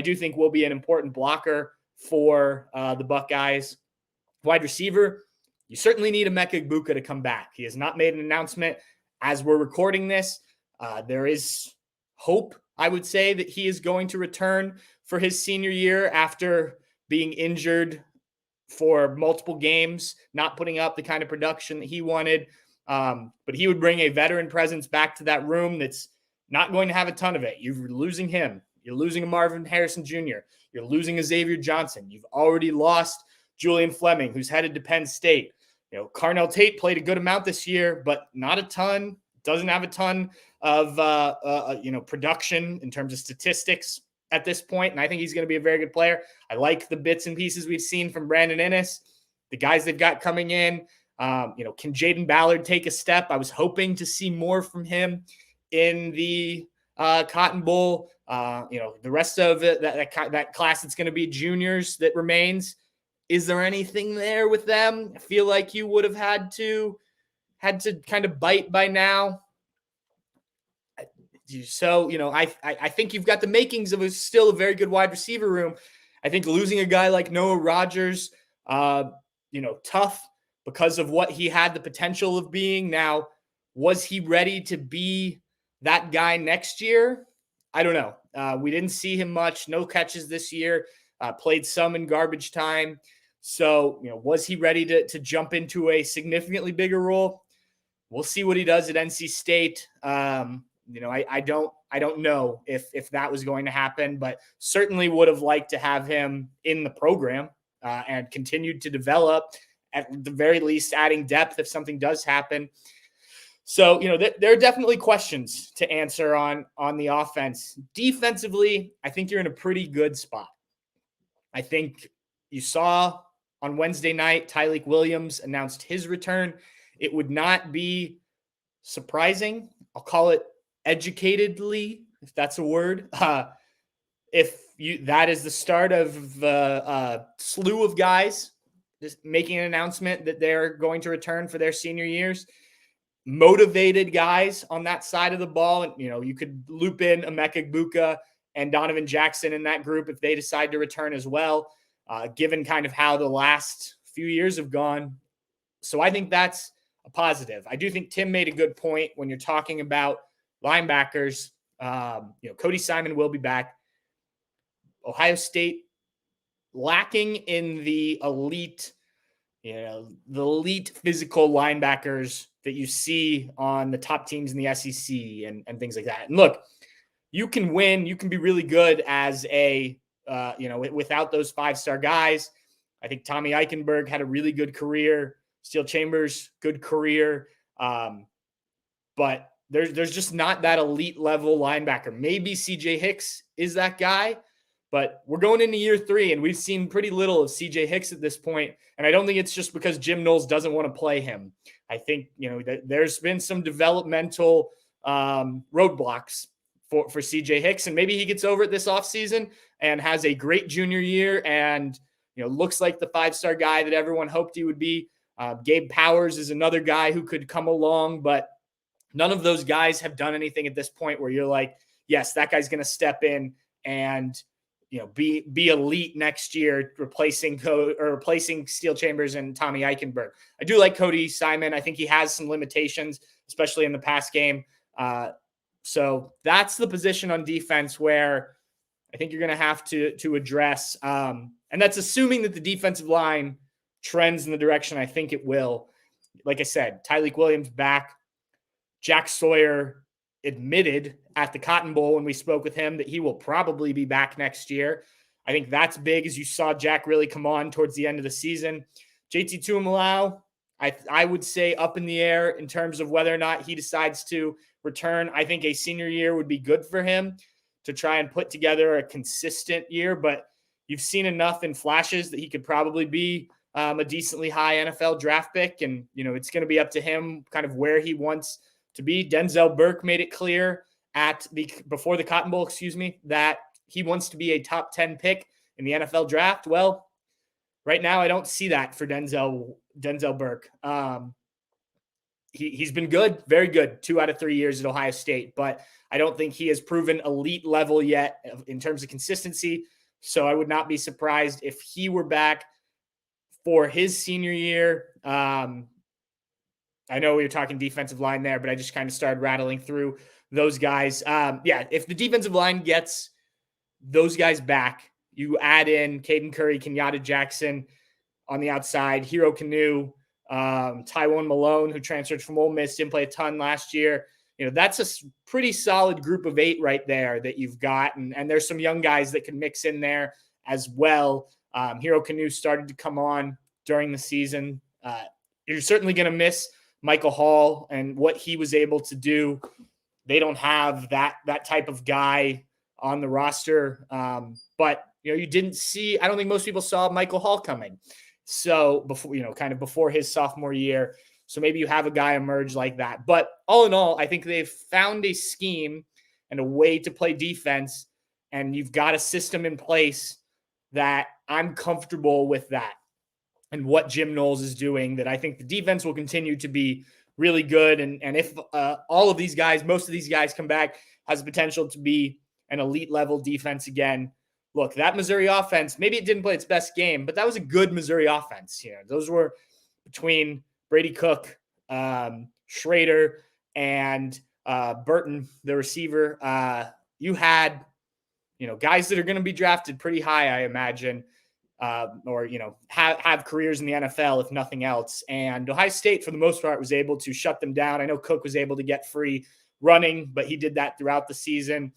do think will be an important blocker for the Buckeyes. Wide receiver, you certainly need Emeka Egbuka to come back. He has not made an announcement as we're recording this. There is hope, I would say, that he is going to return for his senior year after being injured for multiple games, not putting up the kind of production that he wanted. But he would bring a veteran presence back to that room that's not going to have a ton of it. You're losing him. You're losing a Marvin Harrison Jr. You're losing a Xavier Johnson. You've already lost Julian Fleming, who's headed to Penn State. Carnell Tate played a good amount this year, but not a ton. Doesn't have a ton of production in terms of statistics at this point, and I think he's going to be a very good player. I like the bits and pieces we've seen from Brandon Ennis, the guys they've got coming in. Can Jaden Ballard take a step? I was hoping to see more from him in the Cotton Bowl. The rest of it, that class that's going to be juniors that remains. Is there anything there with them? I feel like you would have had to kind of bite by now. So, I think you've got the makings of still a very good wide receiver room. I think losing a guy like Noah Rogers, tough because of what he had the potential of being. Now, was he ready to be that guy next year? I don't know. We didn't see him much. No catches this year. Played some in garbage time. So, was he ready to jump into a significantly bigger role? We'll see what he does at NC State. I don't know if that was going to happen, but certainly would have liked to have him in the program and continued to develop, at the very least adding depth if something does happen. So, there are definitely questions to answer on the offense. Defensively, I think you're in a pretty good spot. I think you saw on Wednesday night, Tyleik Williams announced his return. It would not be surprising. I'll call it educatedly, if that's a word. If that is the start of a slew of guys just making an announcement that they're going to return for their senior years. Motivated guys on that side of the ball. And, you could loop in Emeka Egbuka and Donovan Jackson in that group if they decide to return as well, given kind of how the last few years have gone. So I think that's a positive. I do think Tim made a good point when you're talking about linebackers. Cody Simon will be back. Ohio State lacking in the elite physical linebackers that you see on the top teams in the SEC and things like that. And look, you can win. You can be really good as without those 5-star guys. I think Tommy Eichenberg had a really good career. Steele Chambers, good career. But there's just not that elite level linebacker. Maybe CJ Hicks is that guy, but we're going into year 3 and we've seen pretty little of CJ Hicks at this point. And I don't think it's just because Jim Knowles doesn't want to play him. I think, there's been some developmental roadblocks for CJ Hicks, and maybe he gets over it this offseason and has a great junior year and, looks like the 5-star guy that everyone hoped he would be. Gabe Powers is another guy who could come along, but none of those guys have done anything at this point where you're like, yes, that guy's going to step in and, be elite next year, replacing Steele Chambers and Tommy Eichenberg. I do like Cody Simon. I think he has some limitations, especially in the pass game. So that's the position on defense where I think you're going to have to address. And that's assuming that the defensive line trends in the direction I think it will. Like I said, Tyleik Williams back. Jack Sawyer admitted at the Cotton Bowl when we spoke with him that he will probably be back next year. I think that's big, as you saw Jack really come on towards the end of the season. JT Tuimoloau, I would say up in the air in terms of whether or not he decides to return. I think a senior year would be good for him to try and put together a consistent year, but you've seen enough in flashes that he could probably be a decently high NFL draft pick. And, it's going to be up to him kind of where he wants to be. Denzel Burke made it clear before the Cotton Bowl, that he wants to be a top 10 pick in the NFL draft. Well, right now I don't see that for Denzel Burke. He's been good, very good, 2 out of 3 years at Ohio State, but I don't think he has proven elite level yet in terms of consistency. So I would not be surprised if he were back for his senior year. I know we were talking defensive line there, but I just kind of started rattling through those guys. If the defensive line gets those guys back, you add in Caden Curry, Kenyatta Jackson on the outside, Hero Kanu, Tywone Malone, who transferred from Ole Miss, didn't play a ton last year. That's a pretty solid group of 8 right there that you've got. And there's some young guys that can mix in there as well. Hero Kanu started to come on during the season. You're certainly going to miss Michael Hall and what he was able to do. They don't have that type of guy on the roster. But, you didn't see, I don't think most people saw Michael Hall coming. So before his sophomore year. So maybe you have a guy emerge like that. But all in all, I think they've found a scheme and a way to play defense, and you've got a system in place that I'm comfortable with that and what Jim Knowles is doing, that I think the defense will continue to be really good. And if all of these guys, most of these guys come back, has the potential to be an elite level defense again. look, that Missouri offense, maybe it didn't play its best game, but that was a good Missouri offense. Those were between Brady Cook, Schrader, and Burton, the receiver. You had, guys that are going to be drafted pretty high, I imagine, or have careers in the NFL, if nothing else. And Ohio State, for the most part, was able to shut them down. I know Cook was able to get free running, but he did that throughout the season.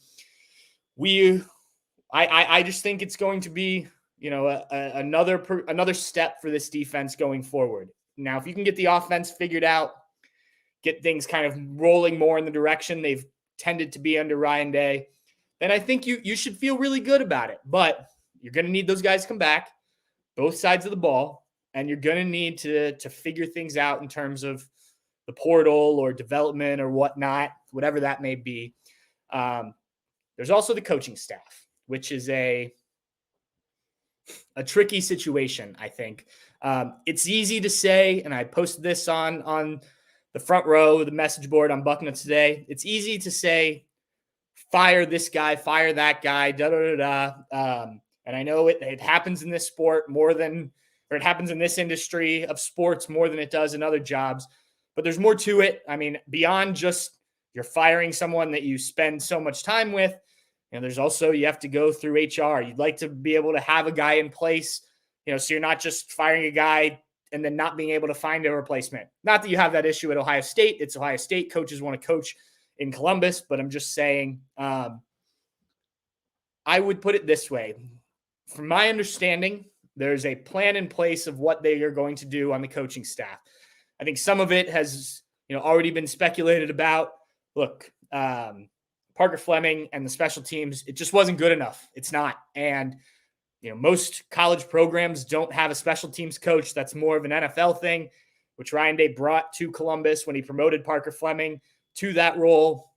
I just think it's going to be, another step for this defense going forward. Now, if you can get the offense figured out, get things kind of rolling more in the direction they've tended to be under Ryan Day, then I think you should feel really good about it. But you're going to need those guys to come back, both sides of the ball, and you're going to need to figure things out in terms of the portal or development or whatnot, whatever that may be. There's also the coaching staff, which is a tricky situation, I think. It's easy to say, and I posted this on the front row, the message board on Bucknuts today. It's easy to say, fire this guy, fire that guy, da-da-da-da. And I know it happens in this sport it happens in this industry of sports more than it does in other jobs. But there's more to it. I mean, beyond just you're firing someone that you spend so much time with, there's also, you have to go through HR. You'd like to be able to have a guy in place, so you're not just firing a guy and then not being able to find a replacement. Not that you have that issue at Ohio State. It's Ohio State. Coaches want to coach in Columbus, but I'm just saying, I would put it this way. From my understanding, there's a plan in place of what they are going to do on the coaching staff. I think some of it has, already been speculated about. Look, Parker Fleming and the special teams, it just wasn't good enough. It's not. And, most college programs don't have a special teams coach. That's more of an NFL thing, which Ryan Day brought to Columbus when he promoted Parker Fleming to that role.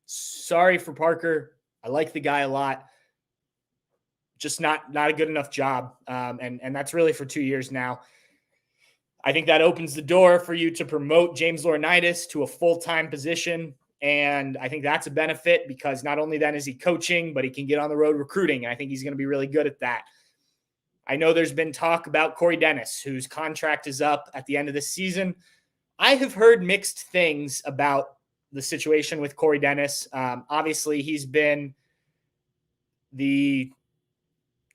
Sorry for Parker. I like the guy a lot. Just not a good enough job. And that's really for 2 years now. I think that opens the door for you to promote James Laurinaitis to a full-time position. And I think that's a benefit because not only then is he coaching, but he can get on the road recruiting. And I think he's going to be really good at that. I know there's been talk about Corey Dennis, whose contract is up at the end of this season. I have heard mixed things about the situation with Corey Dennis. Obviously, he's been the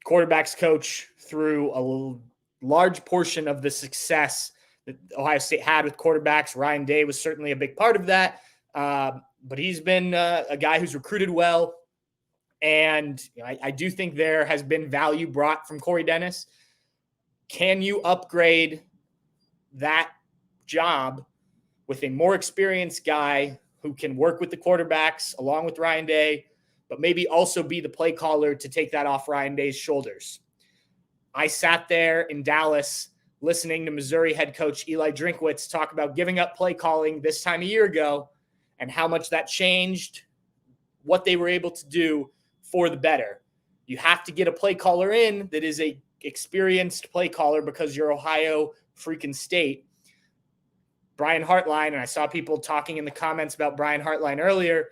quarterback's coach through a large portion of the success that Ohio State had with quarterbacks. Ryan Day was certainly a big part of that. But he's been a guy who's recruited well. And I do think there has been value brought from Corey Dennis. Can you upgrade that job with a more experienced guy who can work with the quarterbacks along with Ryan Day, but maybe also be the play caller to take that off Ryan Day's shoulders? I sat there in Dallas listening to Missouri head coach Eli Drinkwitz talk about giving up play calling this time a year ago and how much that changed what they were able to do for the better. You have to get a play caller in that is a experienced play caller because you're Ohio freaking State. Brian Hartline, and I saw people talking in the comments about Brian Hartline earlier.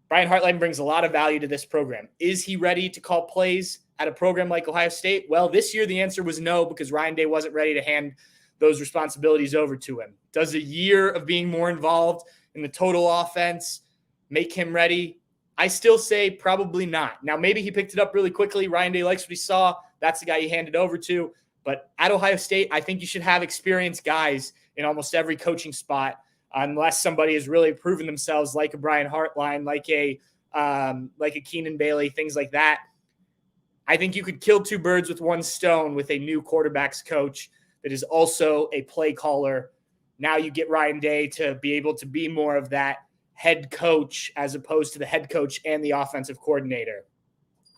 Brian Hartline brings a lot of value to this program. Is he ready to call plays at a program like Ohio State? Well, this year the answer was no, because Ryan Day wasn't ready to hand those responsibilities over to him. Does a year of being more involved in the total offense make him ready? I still say probably not. Now, maybe he picked it up really quickly. Ryan Day likes what he saw. That's the guy he handed over to. But at Ohio State, I think you should have experienced guys in almost every coaching spot, unless somebody has really proven themselves, like a Brian Hartline, like a Keenan Bailey, things like that. I think you could kill two birds with one stone with a new quarterbacks coach that is also a play caller. Now you get Ryan Day to be able to be more of that head coach as opposed to the head coach and the offensive coordinator.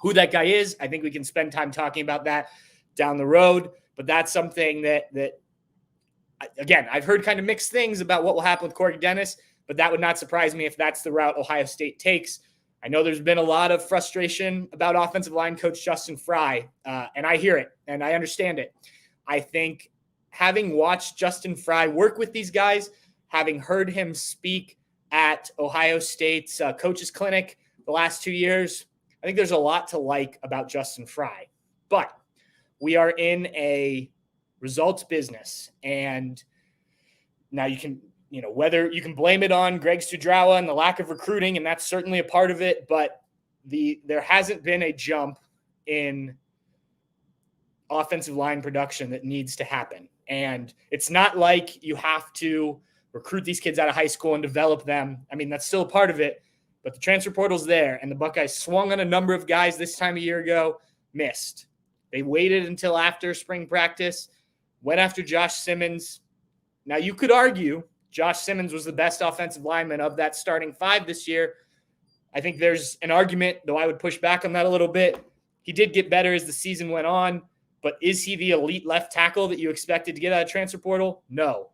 Who that guy is, I think we can spend time talking about that down the road. But that's something that again, I've heard kind of mixed things about what will happen with Corey Dennis, but that would not surprise me if that's the route Ohio State takes. I know there's been a lot of frustration about offensive line coach Justin Fry, and I hear it, and I understand it. I think having watched Justin Fry work with these guys, having heard him speak at Ohio State's coaches clinic the last 2 years, I think there's a lot to like about Justin Fry. But we are in a results business. And now you can, whether you can blame it on Greg Studrawa and the lack of recruiting, and that's certainly a part of it, but there hasn't been a jump in offensive line production that needs to happen. And it's not like you have to recruit these kids out of high school and develop them. I mean, that's still a part of it, but the transfer portal's there, and the Buckeyes swung on a number of guys this time a year ago, missed. They waited until after spring practice, went after Josh Simmons. Now, you could argue Josh Simmons was the best offensive lineman of that starting five this year. I think there's an argument, though I would push back on that a little bit. He did get better as the season went on, but is he the elite left tackle that you expected to get out of transfer portal? No.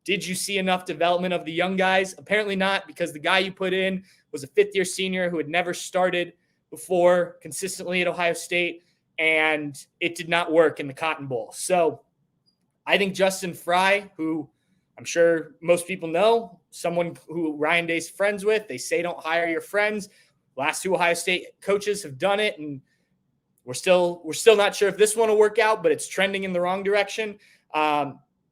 Did you see enough development of the young guys? Apparently not, because the guy you put in was a fifth-year senior who had never started before consistently at Ohio State, and it did not work in the Cotton Bowl. So I think Justin Fry, who I'm sure most people know, someone who Ryan Day's friends with, they say don't hire your friends. Last two Ohio State coaches have done it, and we're still not sure if this one will work out, but it's trending in the wrong direction.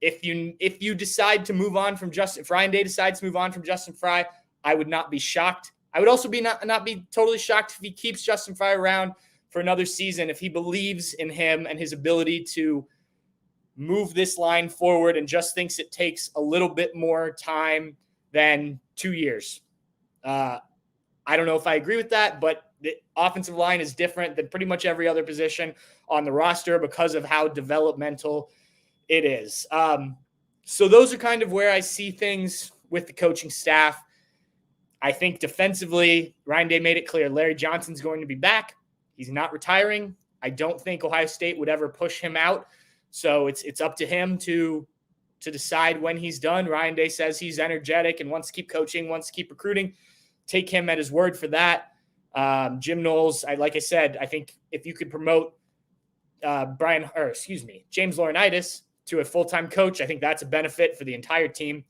If you decide to move on from if Ryan Day decides to move on from Justin Fry, I would not be shocked. I would also not be totally shocked if he keeps Justin Fry around for another season, if he believes in him and his ability to move this line forward and just thinks it takes a little bit more time than 2 years. I don't know if I agree with that, but the offensive line is different than pretty much every other position on the roster because of how developmental it is. So those are kind of where I see things with the coaching staff. I think defensively, Ryan Day made it clear Larry Johnson's going to be back. He's not retiring. I don't think Ohio State would ever push him out. So it's up to him to decide when he's done. Ryan Day says he's energetic and wants to keep coaching, wants to keep recruiting. Take him at his word for that. Jim Knowles, like I said, I think if you could promote James Laurinaitis to a full-time coach, I think that's a benefit for the entire team.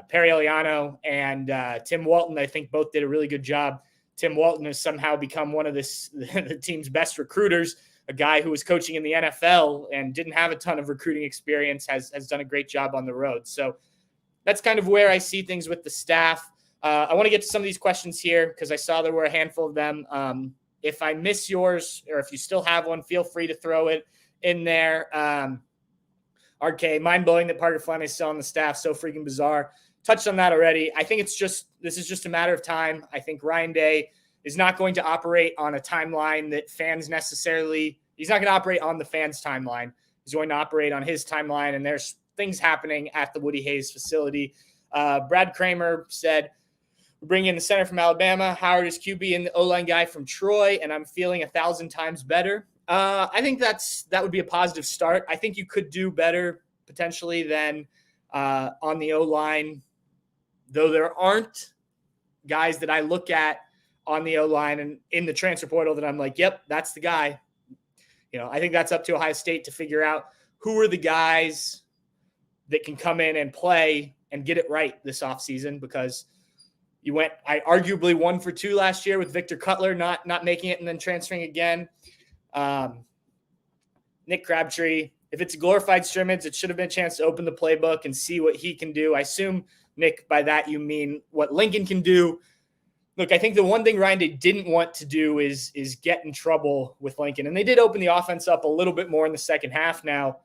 Perry Eliano and Tim Walton, I think both did a really good job. Tim Walton has somehow become one of the team's best recruiters. A guy who was coaching in the NFL and didn't have a ton of recruiting experience has done a great job on the road. So that's kind of where I see things with the staff. I want to get to some of these questions here because I saw there were a handful of them. If I miss yours or if you still have one, feel free to throw it in there. RK, mind-blowing that Parker Fleming is still on the staff. So freaking bizarre. Touched on that already. I think this is just a matter of time. I think Ryan Day is not going to operate on a timeline that fans necessarily – he's not going to operate on the fans' timeline. He's going to operate on his timeline, and there's things happening at the Woody Hayes facility. Brad Kramer said, we're bringing in the center from Alabama. Howard is QB and the O-line guy from Troy, and I'm feeling 1,000 times better. I think that would be a positive start. I think you could do better potentially than on the O-line, though there aren't guys that I look at on the O-line and in the transfer portal that I'm like, yep, that's the guy. I think that's up to Ohio State to figure out who are the guys that can come in and play and get it right this offseason, because I arguably 1 for 2 last year with Victor Cutler not making it and then transferring again. Nick Crabtree, if it's a glorified scrimmage, it should have been a chance to open the playbook and see what he can do. I assume, Nick, by that you mean what Lincoln can do. Look, I think the one thing Ryan Day didn't want to do is get in trouble with Lincoln. And they did open the offense up a little bit more in the second half. Now,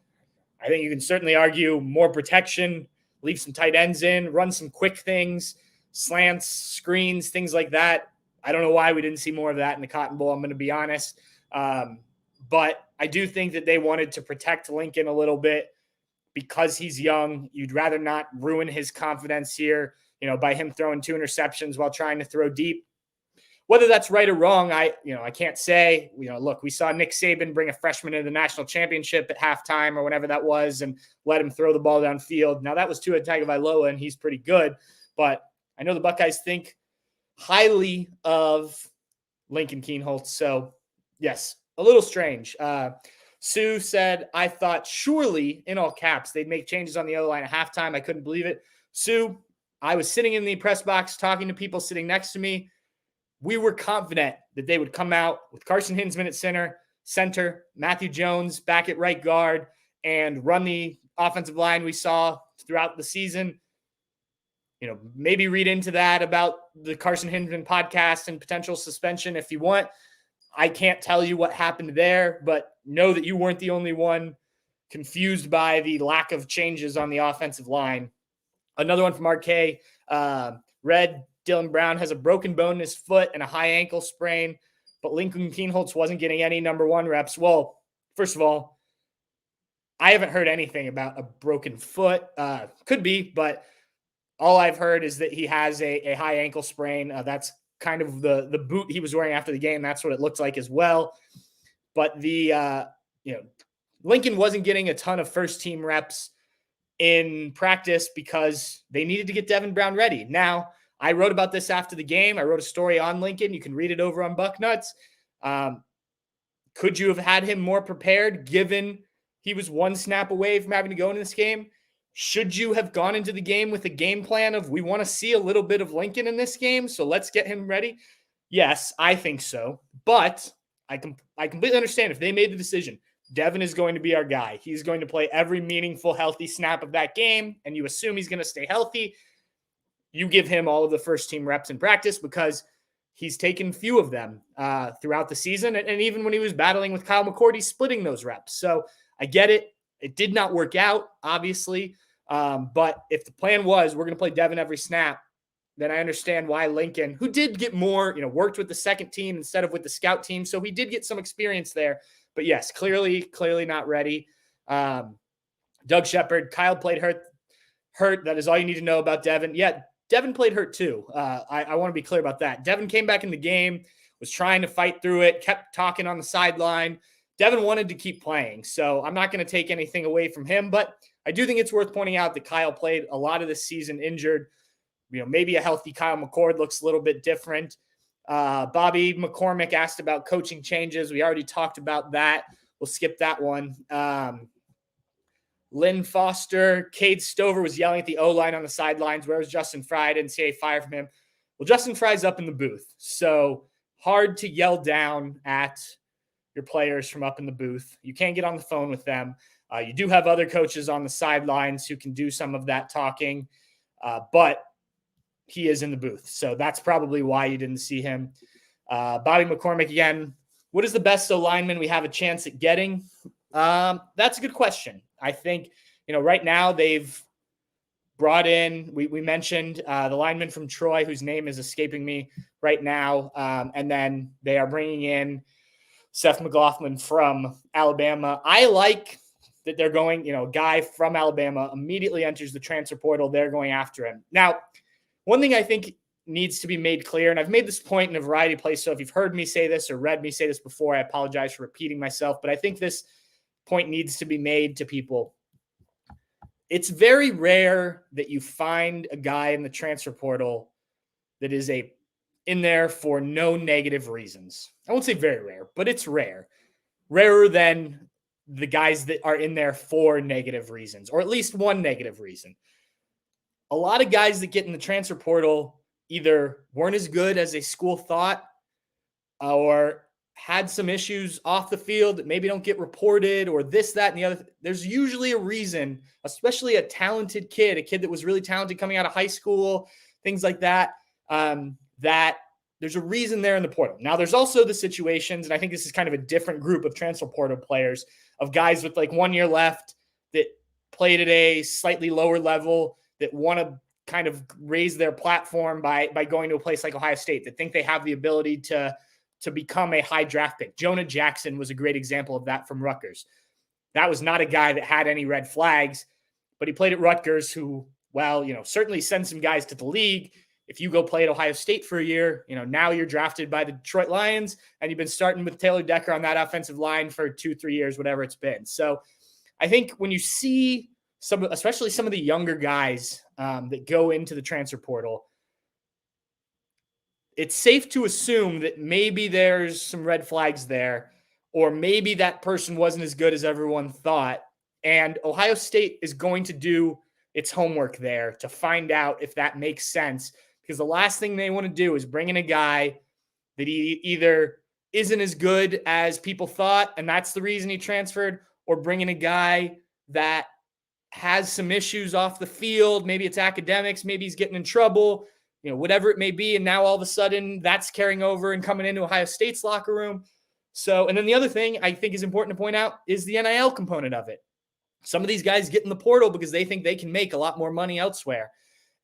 I think you can certainly argue more protection, leave some tight ends in, run some quick things, slants, screens, things like that. I don't know why we didn't see more of that in the Cotton Bowl, I'm going to be honest. But I do think that they wanted to protect Lincoln a little bit because he's young. You'd rather not ruin his confidence here, by him throwing 2 interceptions while trying to throw deep. Whether that's right or wrong, I can't say. Look, we saw Nick Saban bring a freshman into the national championship at halftime or whenever that was and let him throw the ball downfield. Now, that was Tua Tagovailoa, and he's pretty good. But I know the Buckeyes think highly of Lincoln Kienholz. So, yes, a little strange. Sue said, I thought surely, in all caps, they'd make changes on the O-line at halftime. I couldn't believe it. Sue, I was sitting in the press box talking to people sitting next to me. we were confident that they would come out with Carson Hinsman at center, Matthew Jones back at right guard, and run the offensive line we saw throughout the season. Maybe read into that about the Carson Hinsman podcast and potential suspension if you want. I can't tell you what happened there, but know that you weren't the only one confused by the lack of changes on the offensive line. Another one from RK. Red Devin Brown has a broken bone in his foot and a high ankle sprain, but Lincoln Kienholz wasn't getting any number one reps. Well, first of all, I haven't heard anything about a broken foot. Could be, but all I've heard is that he has a high ankle sprain. That's kind of the boot he was wearing after the game. That's what it looked like as well. But Lincoln wasn't getting a ton of first team reps in practice because they needed to get Devin Brown ready. Now, I wrote about this after the game. I wrote a story on Lincoln. You can read it over on Bucknuts. Could you have had him more prepared given he was one snap away from having to go into this game? Should you have gone into the game with a game plan of we want to see a little bit of Lincoln in this game, so let's get him ready? Yes, I think so. But I completely understand if they made the decision, Devin is going to be our guy. He's going to play every meaningful, healthy snap of that game, and you assume he's going to stay healthy. You give him all of the first-team reps in practice because he's taken few of them throughout the season, and even when he was battling with Kyle McCord, he's splitting those reps. So I get it. It did not work out, obviously, but if the plan was we're going to play Devin every snap, then I understand why Lincoln, who did get more, worked with the second team instead of with the scout team, so he did get some experience there. But yes, clearly not ready. Doug Shepard, Kyle played hurt. That is all you need to know about Devin. Yeah, Devin played hurt too. I want to be clear about that. Devin came back in the game, was trying to fight through it, kept talking on the sideline. Devin wanted to keep playing, so I'm not going to take anything away from him. But I do think it's worth pointing out that Kyle played a lot of this season injured. Maybe a healthy Kyle McCord looks a little bit different. Bobby McCormick asked about coaching changes. We already talked about that. We'll skip that one. Lynn Foster, Cade Stover was yelling at the O-line on the sidelines. Where was Justin Fry? I didn't see a fire from him. Well, Justin Fry's up in the booth, so hard to yell down at your players from up in the booth. You can't get on the phone with them. You do have other coaches on the sidelines who can do some of that talking, but he is in the booth. So that's probably why you didn't see him. Bobby McCormick, again, what is the best lineman we have a chance at getting? That's a good question. I think, right now they've brought in, we mentioned the lineman from Troy, whose name is escaping me right now. And then they are bringing in Seth McLaughlin from Alabama. I like that they're going, a guy from Alabama immediately enters the transfer portal. They're going after him. Now, one thing I think needs to be made clear, and I've made this point in a variety of places, so if you've heard me say this or read me say this before, I apologize for repeating myself, but I think this point needs to be made to people. It's very rare that you find a guy in the transfer portal that is in there for no negative reasons. I won't say very rare, but it's rare. Rarer than the guys that are in there for negative reasons, or at least one negative reason. A lot of guys that get in the transfer portal either weren't as good as a school thought or had some issues off the field that maybe don't get reported or this, that, and the other. There's usually a reason, especially a talented kid, a kid that was really talented coming out of high school, things like that, that there's a reason they're in the portal. Now, there's also the situations, and I think this is kind of a different group of transfer portal players, of guys with like 1 year left that played at a slightly lower level that want to kind of raise their platform by going to a place like Ohio State, that think they have the ability to become a high draft pick. Jonah Jackson was a great example of that from Rutgers. That was not a guy that had any red flags, but he played at Rutgers, who, certainly send some guys to the league. If you go play at Ohio State for a year, now you're drafted by the Detroit Lions and you've been starting with Taylor Decker on that offensive line for 2-3 years, whatever it's been. So I think when you see especially some of the younger guys that go into the transfer portal, it's safe to assume that maybe there's some red flags there, or maybe that person wasn't as good as everyone thought. And Ohio State is going to do its homework there to find out if that makes sense, because the last thing they want to do is bring in a guy that he either isn't as good as people thought, and that's the reason he transferred, or bringing a guy that has some issues off the field. Maybe it's academics, maybe he's getting in trouble, whatever it may be. And now all of a sudden that's carrying over and coming into Ohio State's locker room. So, and then the other thing I think is important to point out is the NIL component of it. Some of these guys get in the portal because they think they can make a lot more money elsewhere.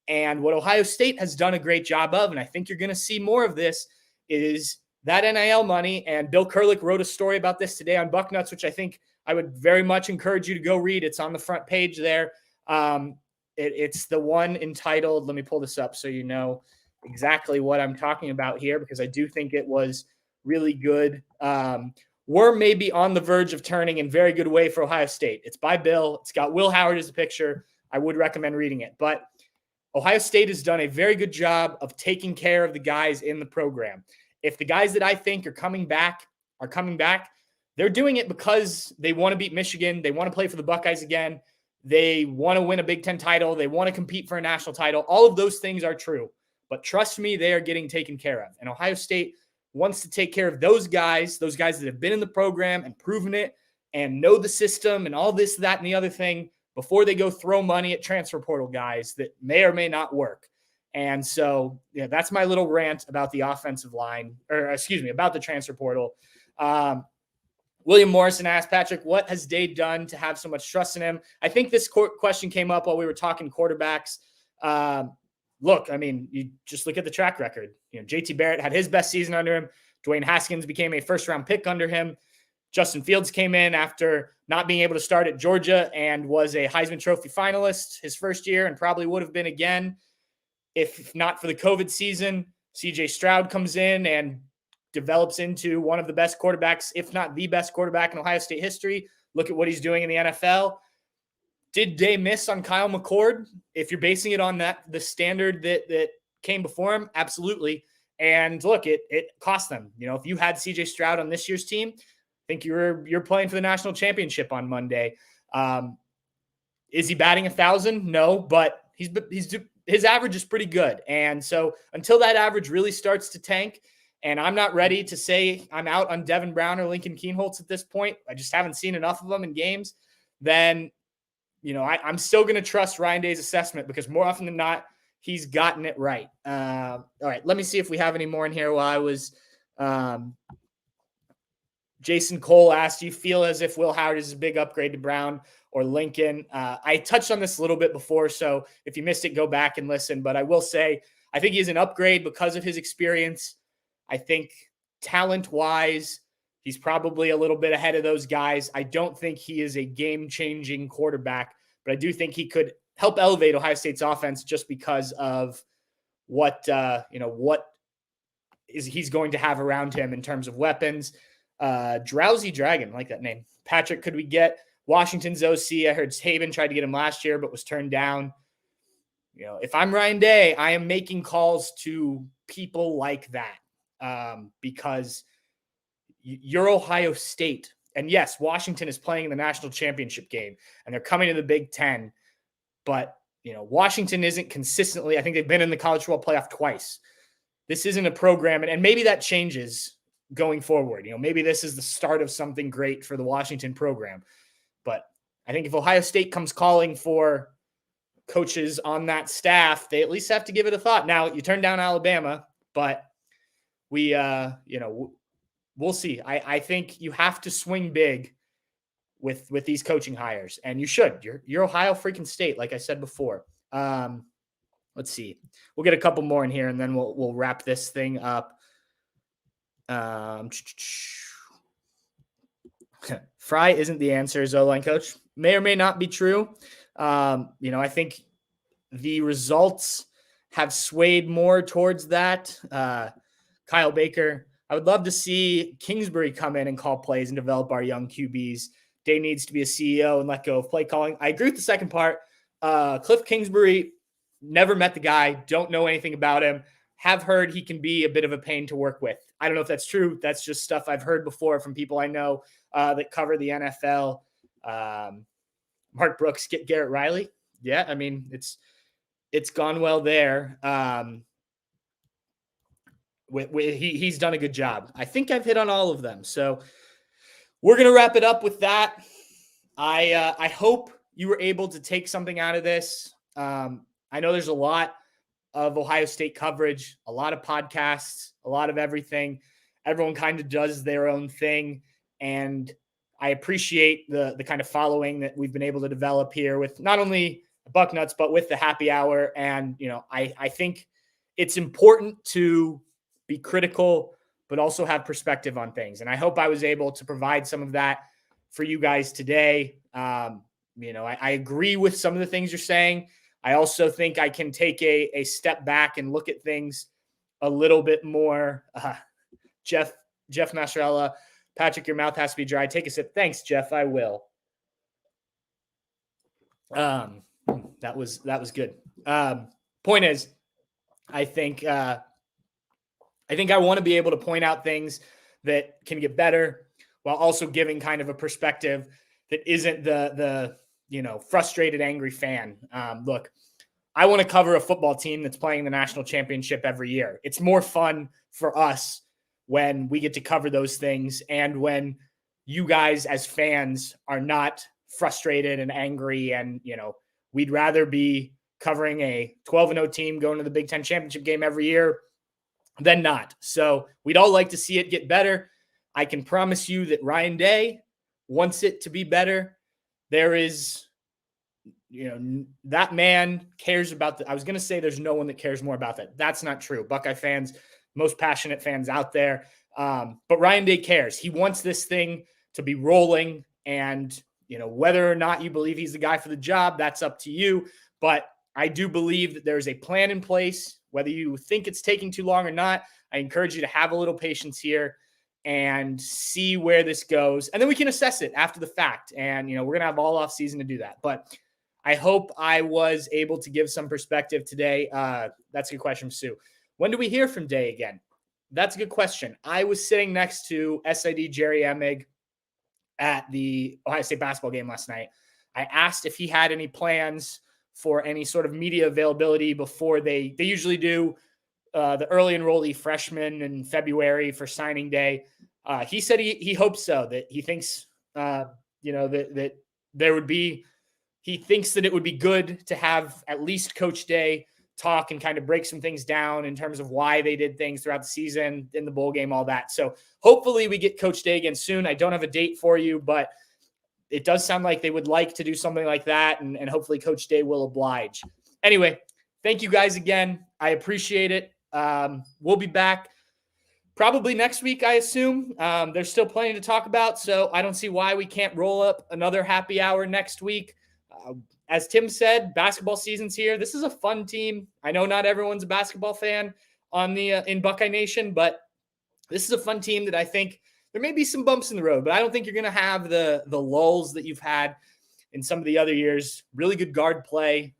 And what Ohio State has done a great job of, and I think you're going to see more of this, is that NIL money. And Bill Kurlick wrote a story about this today on Bucknuts, which I think I would very much encourage you to go read. It's on the front page there. It's the one entitled, let me pull this up so you know exactly what I'm talking about here, because I do think it was really good. We're maybe on the verge of turning in very good way for Ohio State. It's by Bill. It's got Will Howard as a picture. I would recommend reading it. But Ohio State has done a very good job of taking care of the guys in the program. If the guys that I think are coming back, they're doing it because they want to beat Michigan. They want to play for the Buckeyes again. They want to win a Big Ten title. They want to compete for a national title. All of those things are true. But trust me, they are getting taken care of. And Ohio State wants to take care of those guys that have been in the program and proven it and know the system and all this, that, and the other thing before they go throw money at transfer portal guys that may or may not work. And so, that's my little rant about the offensive line, about the transfer portal. William Morrison asked, Patrick, what has Day done to have so much trust in him? I think this question came up while we were talking quarterbacks. Look, I mean, you just look at the track record. JT Barrett had his best season under him. Dwayne Haskins became a first-round pick under him. Justin Fields came in after not being able to start at Georgia and was a Heisman Trophy finalist his first year and probably would have been again if not for the COVID season. CJ Stroud comes in and develops into one of the best quarterbacks, if not the best quarterback in Ohio State history. Look at what he's doing in the NFL. Did Day miss on Kyle McCord? If you're basing it on the standard that came before him, absolutely. And look, it cost them. If you had CJ Stroud on this year's team, I think you're playing for the national championship on Monday. Is he batting 1,000? No, but his average is pretty good. And so until that average really starts to tank, and I'm not ready to say I'm out on Devin Brown or Lincoln Kienholz at this point, I just haven't seen enough of them in games, then, I'm still going to trust Ryan Day's assessment because more often than not, he's gotten it right. All right, let me see if we have any more in here while I was Jason Cole asked, do you feel as if Will Howard is a big upgrade to Brown or Lincoln? I touched on this a little bit before, so if you missed it, go back and listen. But I will say, I think he's an upgrade because of his experience. I think talent-wise, he's probably a little bit ahead of those guys. I don't think he is a game-changing quarterback, but I do think he could help elevate Ohio State's offense just because of what he's going to have around him in terms of weapons. Drowsy Dragon, I like that name. Patrick, could we get Washington's OC? I heard Saban tried to get him last year, but was turned down. If I'm Ryan Day, I am making calls to people like that because you're Ohio State. And yes, Washington is playing in the national championship game and they're coming to the Big Ten. But, Washington isn't consistently, I think they've been in the college football playoff twice. This isn't a program, and maybe that changes going forward. Maybe this is the start of something great for the Washington program. But I think if Ohio State comes calling for coaches on that staff, they at least have to give it a thought. Now, you turn down Alabama, but we'll see. I think you have to swing big with these coaching hires, and you should. You're Ohio freaking State, like I said before. Let's see. We'll get a couple more in here, and then we'll wrap this thing up. Fry isn't the answer, O-line coach. May or may not be true. I think the results have swayed more towards that. Kyle Baker, I would love to see Kingsbury come in and call plays and develop our young QBs. Day needs to be a CEO and let go of play calling. I agree with the second part. Cliff Kingsbury, never met the guy, don't know anything about him. Have heard he can be a bit of a pain to work with. I don't know if that's true. That's just stuff I've heard before from people I know that cover the NFL. Mark Brooks, get Garrett Riley. Yeah, I mean, it's gone well there. He's done a good job. I think I've hit on all of them. So we're going to wrap it up with that. I hope you were able to take something out of this. I know there's a lot of Ohio State coverage, a lot of podcasts, a lot of everything. Everyone kind of does their own thing. And I appreciate the kind of following that we've been able to develop here with not only Bucknuts, but with the happy hour. And, I think it's important to be critical, but also have perspective on things. And I hope I was able to provide some of that for you guys today. I agree with some of the things you're saying. I also think I can take a step back and look at things a little bit more. Jeff Masarella, Patrick, your mouth has to be dry. Take a sip. Thanks, Jeff. I will. That was good. Point is, I think I want to be able to point out things that can get better while also giving kind of a perspective that isn't the frustrated, angry fan. Look, I want to cover a football team that's playing the national championship every year. It's more fun for us when we get to cover those things and when you guys as fans are not frustrated and angry. And, we'd rather be covering a 12-0 team going to the Big Ten championship game every year than not. So we'd all like to see it get better. I can promise you that Ryan Day wants it to be better. There is, that man cares about I was going to say there's no one that cares more about that. That's not true. Buckeye fans, most passionate fans out there. But Ryan Day cares. He wants this thing to be rolling. And, whether or not you believe he's the guy for the job, that's up to you. But I do believe that there's a plan in place, whether you think it's taking too long or not. I encourage you to have a little patience here and see where this goes. And then we can assess it after the fact. And, we're going to have all off season to do that. But I hope I was able to give some perspective today. That's a good question, Sue. When do we hear from Day again? That's a good question. I was sitting next to SID Jerry Emig at the Ohio State basketball game last night. I asked if he had any plans for any sort of media availability before they usually do the early enrollee freshmen in February for signing day. He said he hopes so, that he thinks, that there would be, he thinks that it would be good to have at least Coach Day talk and kind of break some things down in terms of why they did things throughout the season, in the bowl game, all that. So hopefully we get Coach Day again soon. I don't have a date for you, but it does sound like they would like to do something like that. And hopefully Coach Day will oblige. Anyway, thank you guys again. I appreciate it. We'll be back probably next week, I assume. There's still plenty to talk about, so I don't see why we can't roll up another happy hour next week. As Tim said, basketball season's here. This is a fun team. I know not everyone's a basketball fan in Buckeye Nation, but this is a fun team that I think there may be some bumps in the road, but I don't think you're going to have the lulls that you've had in some of the other years. Really good guard play.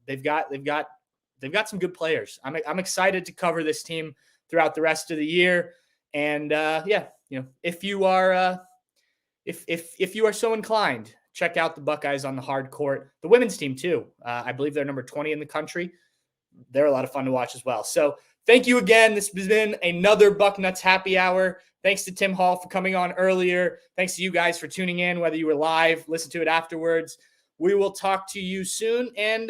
They've got some good players. I'm excited to cover this team throughout the rest of the year. And if you are if you are so inclined, check out the Buckeyes on the hard court. The women's team too. I believe they're number 20 in the country. They're a lot of fun to watch as well. So thank you again. This has been another Bucknuts Happy Hour. Thanks to Tim Hall for coming on earlier. Thanks to you guys for tuning in, whether you were live, listen to it afterwards. We will talk to you soon, and